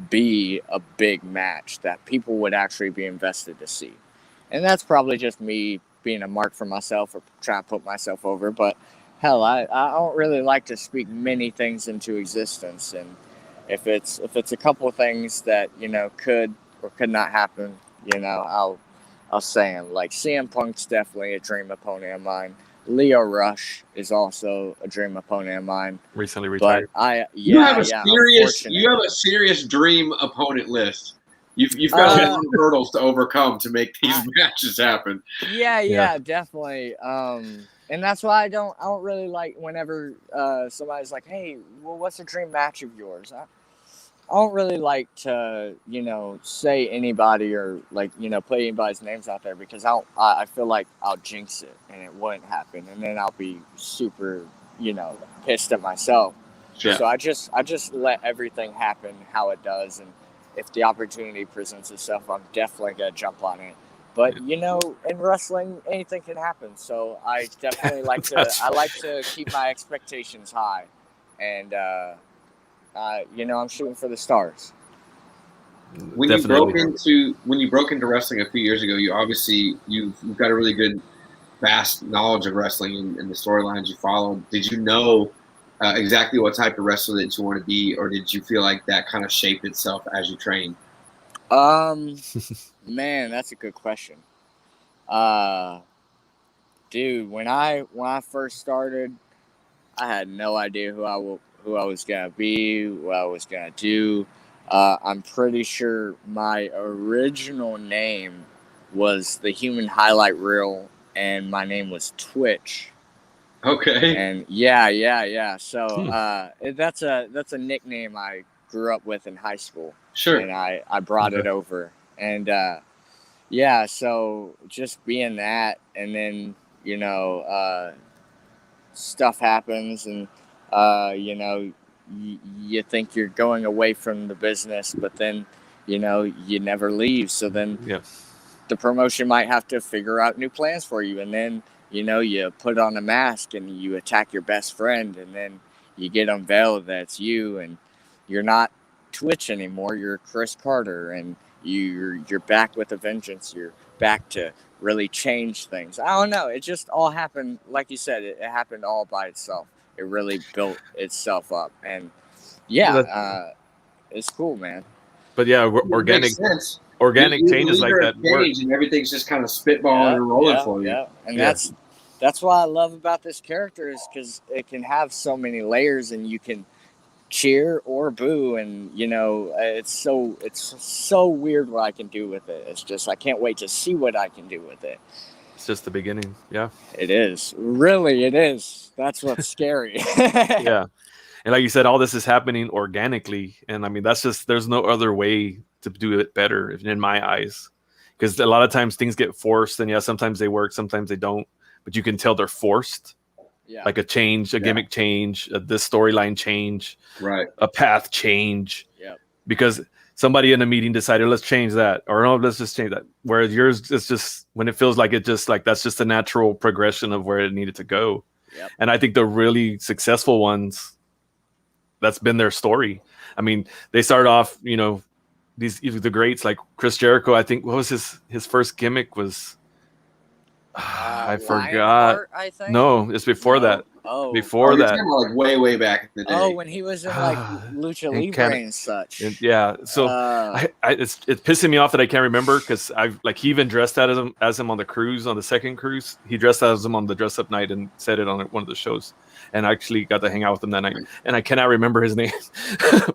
be a big match that people would actually be invested to see. And that's probably just me being a mark for myself or trying to put myself over. But hell, I don't really like to speak many things into existence. And if it's a couple of things that, could or could not happen, I'll say them. Like CM Punk's definitely a dream opponent of mine. Leo Rush is also a dream opponent of mine. Recently retired. But you have a serious dream opponent list. You've got a lot of hurdles to overcome to make these matches happen. Yeah, definitely. And that's why I don't really like whenever somebody's like, "Hey, well, what's a dream match of yours?" I don't really like to, say anybody or put anybody's names out there, because I feel like I'll jinx it and it wouldn't happen, and then I'll be super, pissed at myself. Yeah. So I just let everything happen how it does, and if the opportunity presents itself, I'm definitely gonna jump on it. But in wrestling, anything can happen. So I definitely like to keep my expectations high, and I'm shooting for the stars. When you broke into wrestling a few years ago, you've got a really good, vast knowledge of wrestling and the storylines you followed. Did you know exactly what type of wrestler that you want to be, or did you feel like that kind of shaped itself as you trained? Man, that's a good question. Dude, when I first started, I had no idea who I was gonna be, what I was gonna do. I'm pretty sure my original name was the Human Highlight Reel, and my name was Twitch. Okay. And yeah. So that's a nickname I grew up with in high school. Sure. And I brought it over, and so just being that, and then stuff happens, and you think you're going away from the business, but then you never leave. So then the promotion might have to figure out new plans for you, and then you put on a mask and you attack your best friend, and then you get unveiled that it's you, and you're not Twitch anymore. You're Chris Carter, and you're back with a vengeance. You're back to really change things. I don't know. It just all happened, like you said. It happened all by itself. It really built itself up, and it's cool, man. But yeah, organic changes like that work, and everything's just kind of spitballing and rolling for you. Yeah, and that's what I love about this character, is because it can have so many layers, and you can cheer or boo, and it's so weird what I can do with it. It's just I can't wait to see what I can do with it. It's just the beginning. Yeah. It is. Really, it is. That's what's scary. Yeah. And like you said, all this is happening organically. And I mean, there's no other way to do it better in my eyes. Because a lot of times things get forced, and sometimes they work, sometimes they don't. But you can tell they're forced. Yeah. Like a change, a gimmick change, this storyline change, right? A path change. Yeah. Because somebody in a meeting decided, let's change that, or no, let's just change that. Whereas yours, it's just when it feels like that's just a natural progression of where it needed to go. Yep. And I think the really successful ones, that's been their story. I mean, they started off, the greats like Chris Jericho. I think what was his first gimmick was. I forgot. Lionheart, I think? No, it's before that. Oh, before that. Like way back in the day. Oh, when he was in like Lucha Libre and such. Yeah. So it's pissing me off that I can't remember, because he even dressed as him on the cruise, on the second cruise. He dressed as him on the dress up night and said it on one of the shows. And I actually got to hang out with him that night. And I cannot remember his name.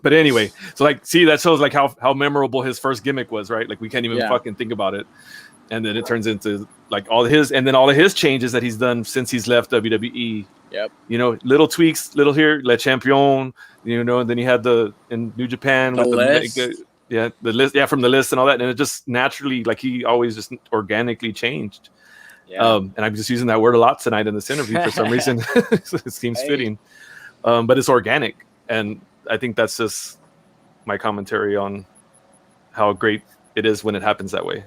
But anyway, so that shows like how memorable his first gimmick was, right? Like we can't even fucking think about it. And then it turns into like all of his changes that he's done since he's left WWE. Yep. Little tweaks, little here, Le Champion, and then you had in New Japan the list. The list, from the list and all that. And it just naturally, like he always just organically changed. Yeah. And I'm just using that word a lot tonight in this interview for some reason. It seems fitting. But it's organic. And I think that's just my commentary on how great it is when it happens that way.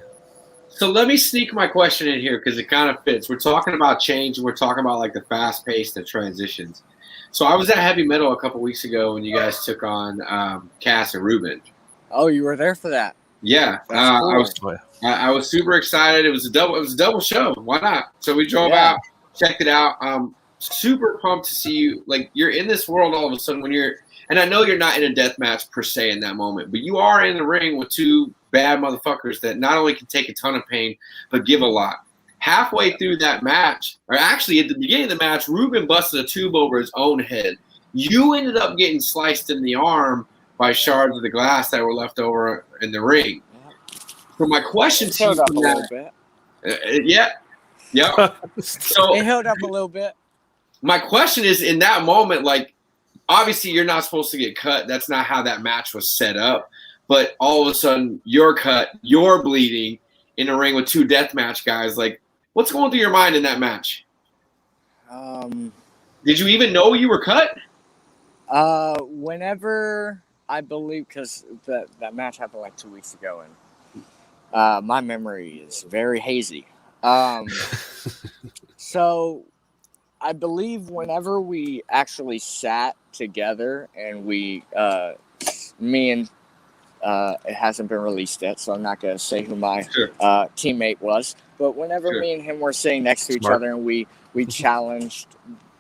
So let me sneak my question in here because it kind of fits. We're talking about change. And we're talking about like the fast pace of transitions. So I was at Heavy Metal a couple weeks ago when you guys took on Cass and Ruben. Oh, you were there for that? Yeah, cool. I was super excited. It was a double show. Why not? So we drove out, checked it out. Super pumped to see you. Like you're in this world all of a sudden when you're. And I know you're not in a death match per se in that moment, but you are in the ring with two bad motherfuckers that not only can take a ton of pain, but give a lot. Halfway through that match, or actually at the beginning of the match, Ruben busted a tube over his own head. You ended up getting sliced in the arm by shards of the glass that were left over in the ring. So my question to you from that, So it held up a little bit. My question is, in that moment, like, obviously, you're not supposed to get cut. That's not how that match was set up. But all of a sudden, you're cut. You're bleeding in a ring with two deathmatch guys. Like, what's going through your mind in that match? Did you even know you were cut? Whenever I believe, because that match happened like 2 weeks ago, and my memory is very hazy. So I believe whenever we actually sat together and me and it hasn't been released yet, so I'm not going to say who my teammate was. But whenever me and him were sitting next to each other and we challenged,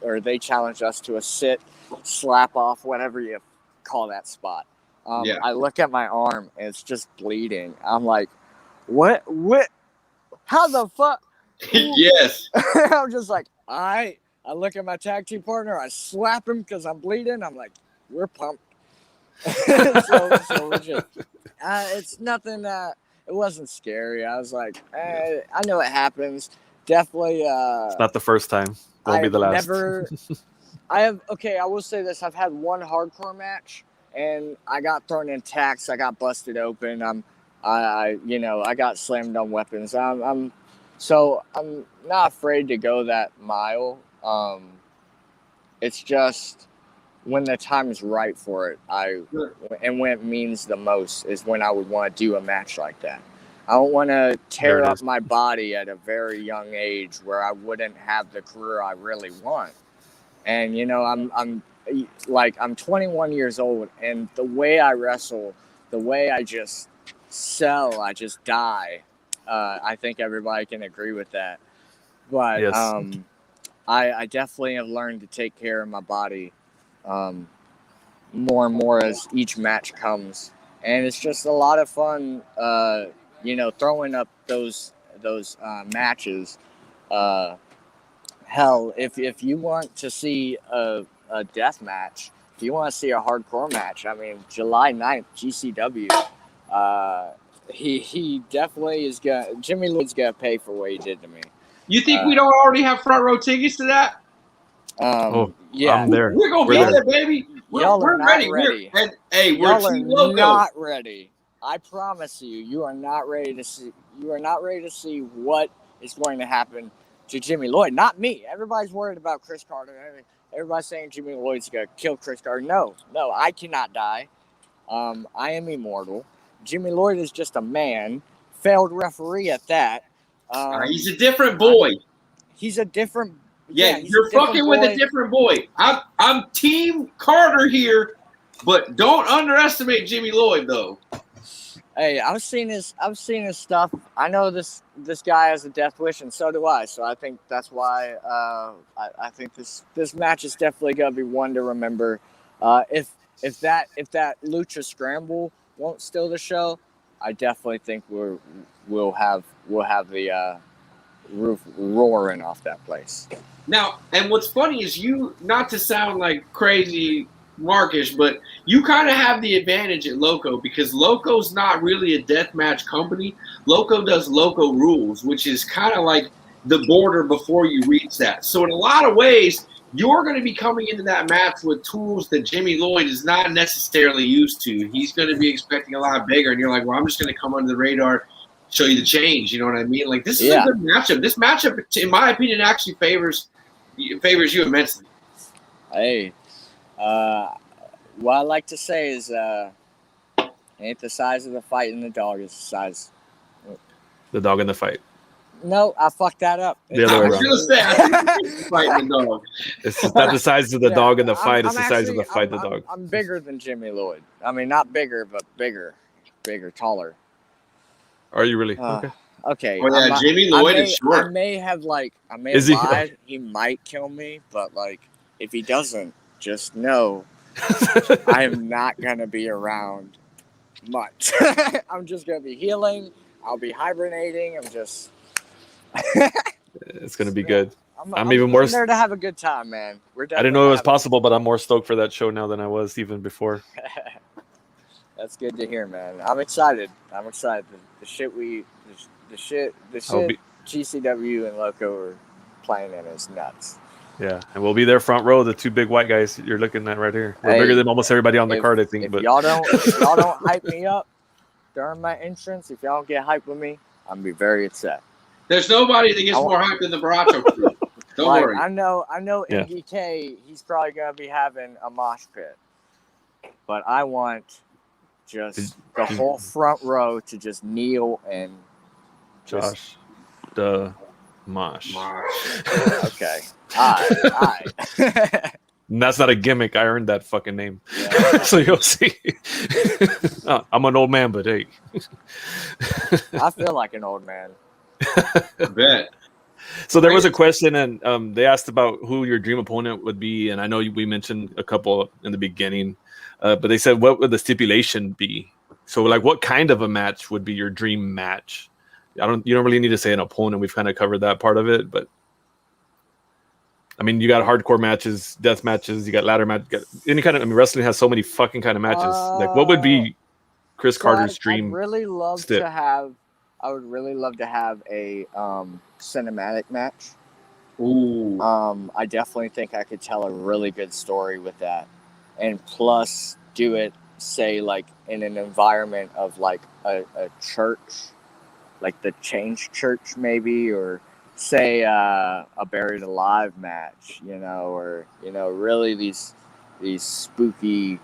or they challenged us to a sit, slap off, whatever you call that spot. I look at my arm and it's just bleeding. I'm like, what? How the fuck? Yes. I'm just like, all right. I look at my tag team partner. I slap him because I'm bleeding. I'm like, we're pumped. so we're just, it's nothing. It wasn't scary. I was like, I know it happens. Definitely. It's not the first time. Won't be the last. I will say this. I've had one hardcore match, and I got thrown in tacks. I got busted open. I got slammed on weapons. I'm not afraid to go that mile. It's just when the time is right for it, and when it means the most is when I would want to do a match like that. I don't want to tear up my body at a very young age where I wouldn't have the career I really want. And I'm 21 years old, and the way I wrestle, the way I just sell, I just die. I think everybody can agree with that. But yes. I definitely have learned to take care of my body more and more as each match comes, and it's just a lot of fun. Throwing up those matches. Hell, if you want to see a death match, if you want to see a hardcore match, I mean, July 9th, GCW. He definitely is gonna. Jimmy Lloyd's gonna pay for what he did to me. You think we don't already have front row tickets to that? Yeah, I'm there. We're gonna be there, baby. Y'all are We're not ready. ready. We're Y'all are Team Loco. not ready. I promise you, you are not ready to see. You are not ready to see what is going to happen to Jimmy Lloyd. Not me. Everybody's worried about Chris Carter. Everybody's saying Jimmy Lloyd's gonna kill Chris Carter. No, I cannot die. I am immortal. Jimmy Lloyd is just a man, failed referee at that. He's a different boy. He's a different. Yeah, you're fucking with a different boy. I'm Team Carter here, but don't underestimate Jimmy Lloyd though. Hey, I've seen his stuff. I know this guy has a death wish, and so do I. So I think that's why I think this match is definitely gonna be one to remember. If that Lucha Scramble won't steal the show, I definitely think we'll have the roof roaring off that place. Now, and what's funny is you, not to sound like crazy Marcus, but you kind of have the advantage at Loco because Loco's not really a deathmatch company. Loco does Loco rules, which is kind of like the border before you reach that. So in a lot of ways, you're going to be coming into that match with tools that Jimmy Lloyd is not necessarily used to. He's going to be expecting a lot bigger, and you're like, well, I'm just going to come under the radar, show you the change. You know what I mean? Like, this is a good matchup. This matchup, in my opinion, actually favors you immensely. Hey, what I like to say is, ain't the size of the fight in the dog, is the size. The dog in the fight. No, I fucked that up. The other way around. I was going to say, I think it's fighting the dog. It's not the size of the dog in the fight. It's the size of the fight, the dog. I'm bigger than Jimmy Lloyd. I mean, not bigger, but bigger, taller. Are you really? Okay. Okay. Oh, yeah, Jimmy Lloyd is short. I may have lied. He might kill me, but if he doesn't, just know I am not gonna be around much. I'm just gonna be healing. I'll be hibernating. I'm just. It's gonna be good. I'm even more there to have a good time, man. I didn't know it was possible, but I'm more stoked for that show now than I was even before. That's good to hear, man. I'm excited. The shit GCW and Loco are playing in is nuts. Yeah, and we'll be there front row, the two big white guys you're looking at right here. We're bigger than almost everybody on the card, I think. If but y'all don't hype me up during my entrance, if y'all don't get hyped with me, I'm gonna be very upset. There's nobody that gets more hype than the Baracho crew. Don't worry. I know MDK, he's probably gonna be having a mosh pit. But I want just the whole front row to just kneel and Josh the Mosh. Okay. All right. And that's not a gimmick. I earned that fucking name. Yeah. So you'll see. I'm an old man, but hey. I feel like an old man. I bet. So there was a question, and they asked about who your dream opponent would be, and I know we mentioned a couple in the beginning, but they said, what would the stipulation be? So, what kind of a match would be your dream match? You don't really need to say an opponent. We've kind of covered that part of it, but I mean, you got hardcore matches, death matches, you got ladder matches, any kind of. Wrestling has so many fucking kind of matches. What would be Chris Carter's dream? I would really love to have a cinematic match. Ooh. I definitely think I could tell a really good story with that, and plus do it, say, in an environment of a church, like the Change Church maybe, or say a Buried Alive match, or really these spooky.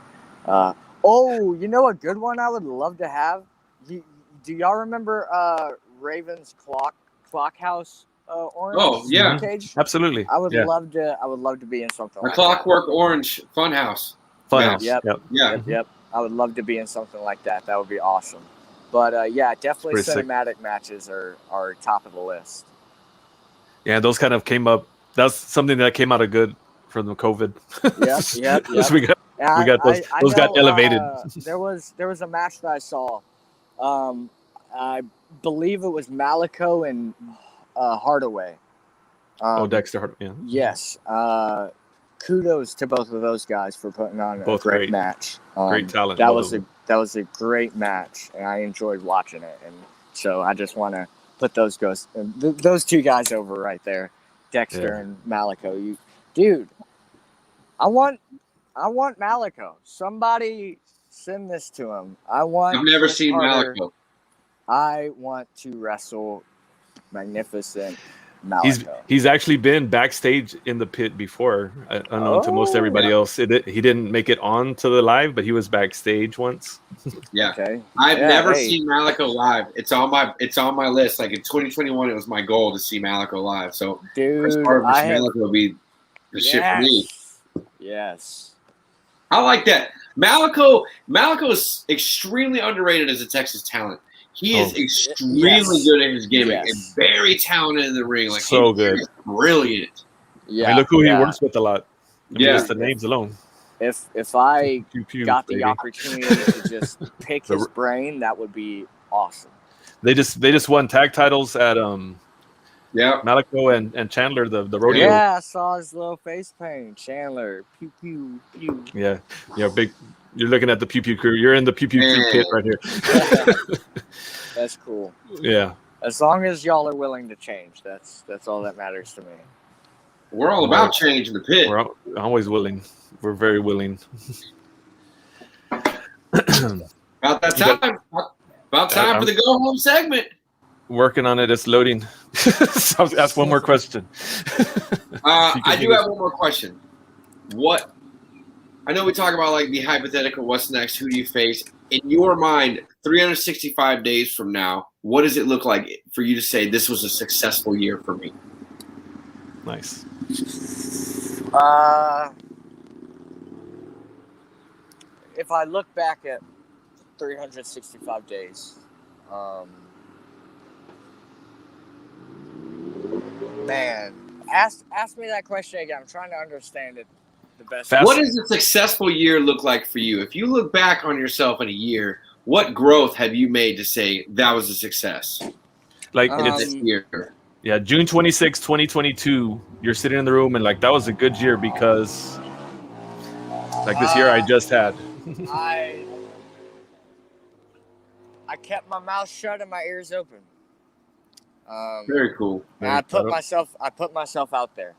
A good one I would love to have. Do y'all remember Raven's Clock House Orange? Oh yeah, cage? Absolutely. I would love to be in something like Clockwork Orange Funhouse. Funhouse. Yep. I would love to be in something like that. That would be awesome. But definitely pretty cinematic matches are top of the list. Yeah, those kind of came up. That's something that came out of good from the COVID. Yep. So we got those. Those got elevated. There was a match that I saw. I believe it was Malico and Hardaway. Dexter Hardaway. Yeah. Yes. kudos to both of those guys for putting on Both a great great. match. Great talent, That both was of a great match, and I enjoyed watching it. And so I just want to put those two guys over right there, Dexter and Malico. Dude, I want Malico. Somebody send this to him. I've never seen Malico. I want to wrestle Magnificent Malico. He's actually been backstage in the pit before, unknown to most everybody else. He didn't make it on to the live, but he was backstage once. Yeah. Okay. I've never seen Malico live. It's on my list. Like in 2021, it was my goal to see Malico live. So dude, Malico will be the shit for me. Yes. I like that. Malico is extremely underrated as a Texas talent. He is extremely good at his gimmick and very talented in the ring. Like so good, brilliant. Yeah, I mean, look who he works with a lot. I mean, Yeah, just the names alone. If I got the baby. opportunity to just pick his brain, that would be awesome. They just won tag titles at Malico and Chandler the rodeo. Yeah, I saw his little face paint. Chandler, pew pew pew. Yeah, big. You're looking at the pew pew crew. You're in the pew pew crew pit right here. That's cool. Yeah. As long as y'all are willing to change, that's all that matters to me. We're all about change in the pit. We're always willing. We're very willing. About that time. About time for the go home segment. Working on it. It's loading. So I'll ask one more question. I do have one more question. I know we talk about like the hypothetical, what's next, who do you face? In your mind, 365 days from now, what does it look like for you to say this was a successful year for me? Nice. If I look back at 365 days, man, ask me that question again. I'm trying to understand it the best. What does a successful year look like for you? If you look back on yourself in a year, what growth have you made to say that was a success? Like this year. Yeah, June 26, 2022, you're sitting in the room and like that was a good year because like this year I just had. I kept my mouth shut and my ears open. Very cool. And I put myself out there.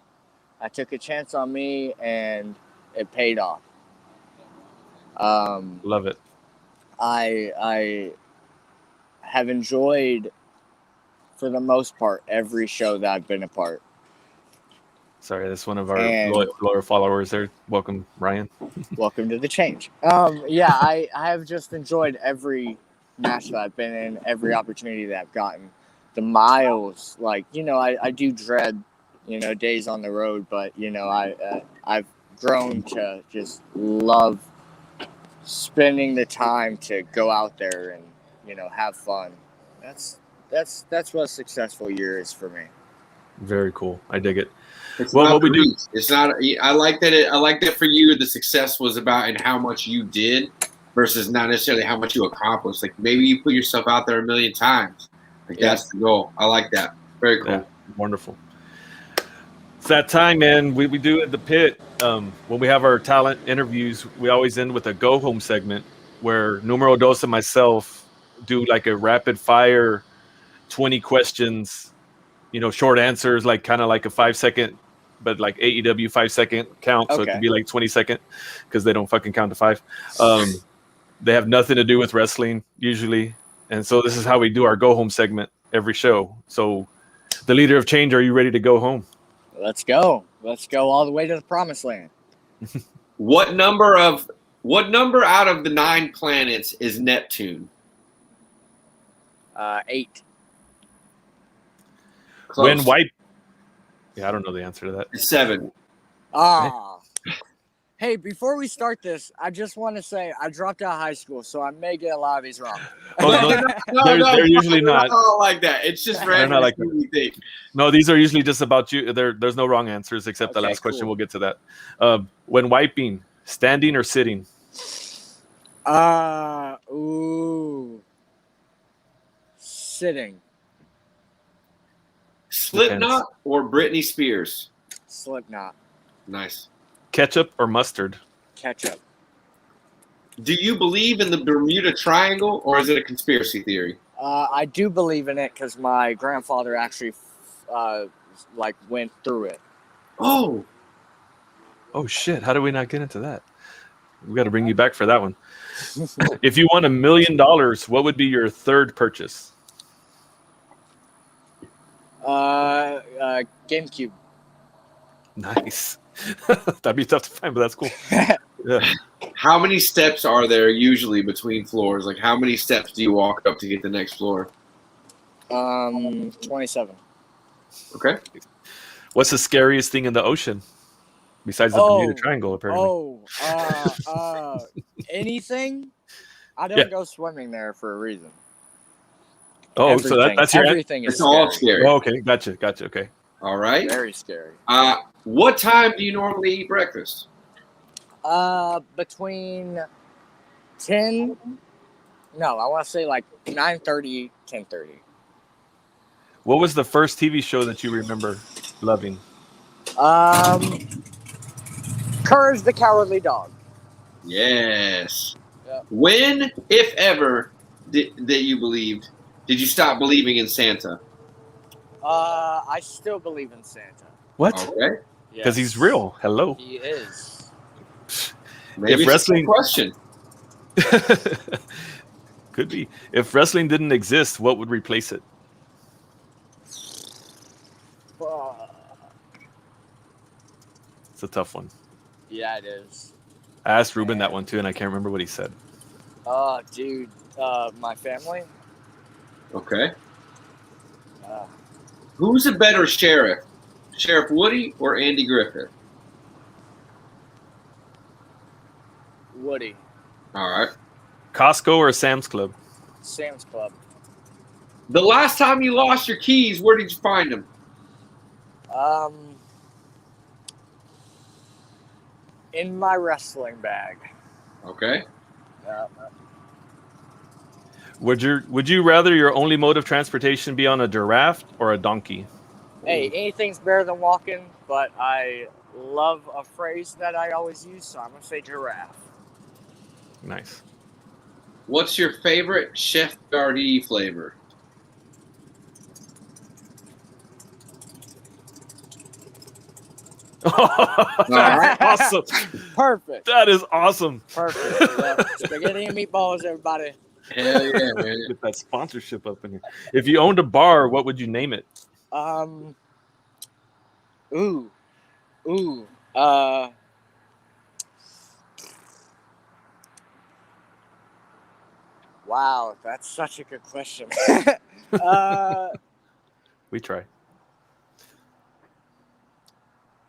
I took a chance on me and it paid off. Love it. I have enjoyed, for the most part, every show that I've been a part. Sorry, that's one of our loyal followers there. Welcome, Ryan. Welcome to the change. I have just enjoyed every match that I've been in, every opportunity that I've gotten. The miles, like, I do dread, days on the road, but, I've grown to just love spending the time to go out there and, have fun. That's what a successful year is for me. Very cool. I dig it. It's what we do. It's not. I like that. I like that for you. The success was about and how much you did, versus not necessarily how much you accomplished. Like maybe you put yourself out there a million times. Like that's the goal. I like that. Very cool. Yeah, wonderful. It's that time, man. We do at the pit. When we have our talent interviews, we always end with a go home segment where Numero Dos and myself do like a rapid fire 20 questions, short answers, like kind of like a 5-second, but like AEW 5-second count. So it could be like 20-second because they don't fucking count to 5. They have nothing to do with wrestling usually. And so this is how we do our go home segment every show. So the leader of change, are you ready to go home? Let's go. Let's go all the way to the promised land. What number out of the 9 planets is Neptune? 8. Close. Yeah, I don't know the answer to that. 7. Hey, before we start this, I just want to say I dropped out of high school, so I may get a lot of these wrong. They're usually not like that. It's just random. Like that. No, these are usually just about you. There's no wrong answers except the last question. We'll get to that. When wiping, standing or sitting? Sitting. Slipknot or Britney Spears? Slipknot. Nice. Ketchup or mustard? Ketchup. Do you believe in the Bermuda Triangle, or is it a conspiracy theory? I do believe in it because my grandfather actually went through it. Oh, Oh shit! How did we not get into that? We got to bring you back for that one. If you won $1 million, what would be your third purchase? GameCube. Nice. That'd be tough to find, but that's cool. Yeah. how many steps are there usually between floors? Like, how many steps do you walk up to get the next floor? 27. Okay. What's the scariest thing in the ocean besides the Bermuda Triangle? Apparently. Anything? I don't go swimming there for a reason. Oh, so that's your everything is It's all scary. Oh, okay, gotcha. Okay. All right. very scary. What time do you normally eat breakfast? Between 10. No, I want to say like 9:30, 10:30. What was the first TV show that you remember loving? Courage the Cowardly Dog. Yes. Yep. When, if ever, that you believed, did you stop believing in Santa? I still believe in Santa. What? Okay. Because he's real. Hello. He is. Maybe If it's a wrestling question. could be. If wrestling didn't exist, what would replace it? It's a tough one. Yeah, it is. I asked Ruben that one too, and I can't remember what he said. Dude, my family. Okay. Who's a better sheriff? Sheriff Woody or Andy Griffith? Woody. All right. Costco or Sam's Club? Sam's Club. The last time you lost your keys, where did you find them? In my wrestling bag. Okay. Would you rather your only mode of transportation be on a giraffe or a donkey? Hey, anything's better than walking, but I love a phrase that I always use, so I'm going to say giraffe. Nice. What's your favorite Chef Boyardee flavor? That's awesome. Perfect. That is awesome. Perfect. Yeah. Spaghetti and meatballs, everybody. Hell yeah, man. Get that sponsorship up in here. If you owned a bar, what would you name it? Wow, that's such a good question. We try.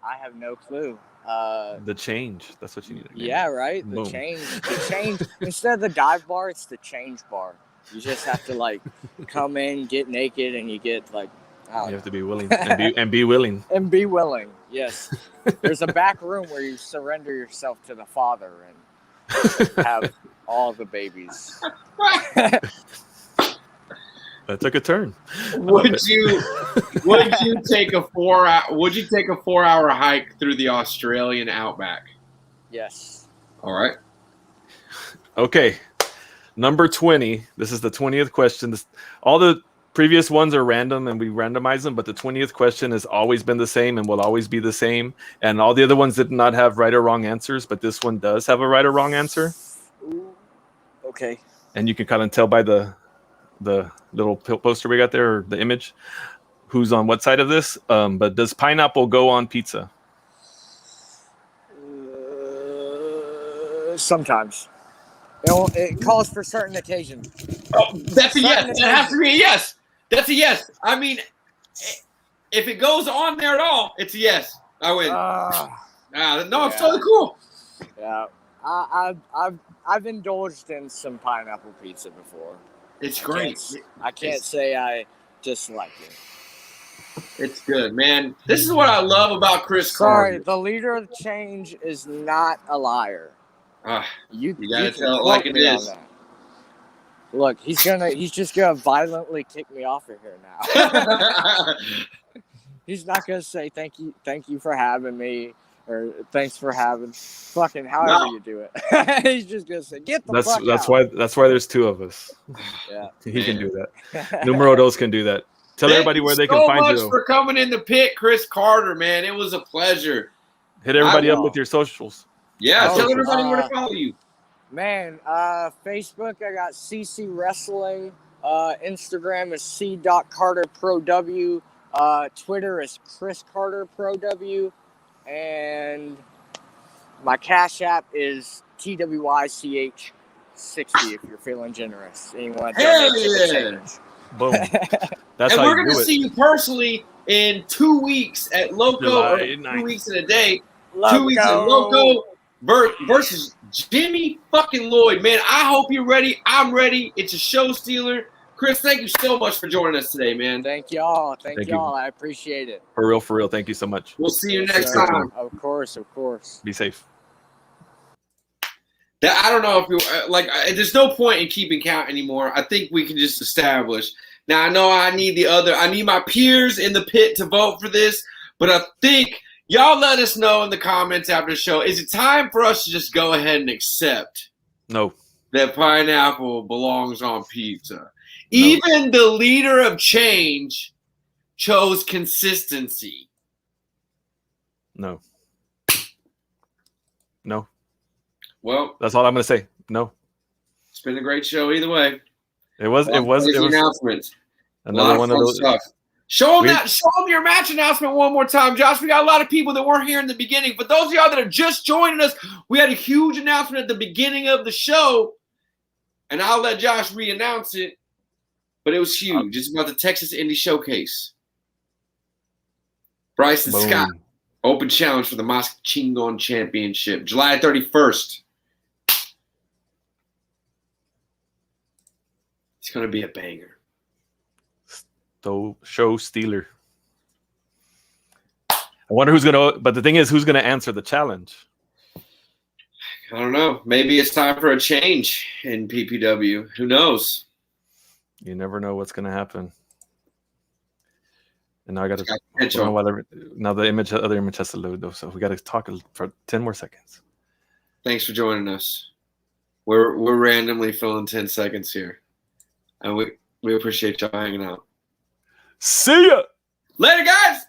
I have no clue. The change. That's what you need to name Yeah, it. right. The Boom. change. The change. Instead of the dive bar, it's the change bar. You just have to like come in, get naked, and you get like. You have to be willing and be willing. And be willing. Yes. There's a back room where you surrender yourself to the Father and have all the babies. That took a turn. Would you take a 4-hour hike through the Australian outback? Yes. All right. Okay. Number 20. This is the 20th question. All the previous ones are random and we randomize them, but the 20th question has always been the same and will always be the same. And all the other ones did not have right or wrong answers, but this one does have a right or wrong answer. Ooh. Okay. And you can kind of tell by the little poster we got there, or the image, who's on what side of this. But does pineapple go on pizza? Sometimes. It calls for certain occasions. Oh, that's a yes. That has to be a yes. That's a yes. I mean, if it goes on there at all, it's a yes. I win. No, it's totally cool. Yeah, I've indulged in some pineapple pizza before. It's great. I can't say I dislike it. It's good, man. This is what I love about Chris Sorry, Carter. the leader of change is not a liar. You gotta tell it like it is. Look, he's just gonna violently kick me off of here now. He's not gonna say thank you for having me. Or thanks for having. Fucking however you do it. He's just gonna say, get the fuck out. That's why there's two of us. Yeah. He can do that. Numero dos can do that. Tell everybody where they can find you. Thank you so much for coming in the pit, Chris Carter, man. It was a pleasure. Hit everybody up with your socials. Yeah, tell everybody where to follow you. Man, Facebook, I got CC Wrestling. Instagram is c.carterprow. Twitter is Chris Carter Pro W. And my Cash App is TWICH60 if you're feeling generous. And you want to donate Boom. That's and how we're you going to see you personally in 2 weeks at Loco, or 2 weeks in a day. Loco. 2 weeks at Loco versus Jimmy fucking Lloyd. Man, I hope you're ready. I'm ready. It's a show stealer. Chris, thank you so much for joining us today, man. Thank y'all. Thank y'all. I appreciate it. For real. Thank you so much. We'll see you next time. Of course. Be safe. I don't know if you there's no point in keeping count anymore. I think we can just establish. Now I know I need my peers in the pit to vote for this, but I think y'all let us know in the comments after the show. Is it time for us to just go ahead and accept that pineapple belongs on pizza? No. Even the leader of change chose consistency. No. Well, that's all I'm gonna say. No. It's been a great show either way. It was announcements. Another one of those stuff. Show them your match announcement one more time, Josh. We got a lot of people that weren't here in the beginning. For those of y'all that are just joining us, we had a huge announcement at the beginning of the show, and I'll let Josh re-announce it. But it was huge. It's about the Texas Indie Showcase. Bryson Scott, open challenge for the Mosque Chingon Championship, July 31st. It's going to be a banger. Show stealer. I wonder who's going to, but the thing is, who's going to answer the challenge? I don't know. Maybe it's time for a change in PPW. Who knows? You never know what's going to happen. And now I got to, now the other image has to load though. So we got to talk for 10 more seconds. Thanks for joining us. We're randomly filling 10 seconds here. And we appreciate y'all hanging out. See ya. Later, guys.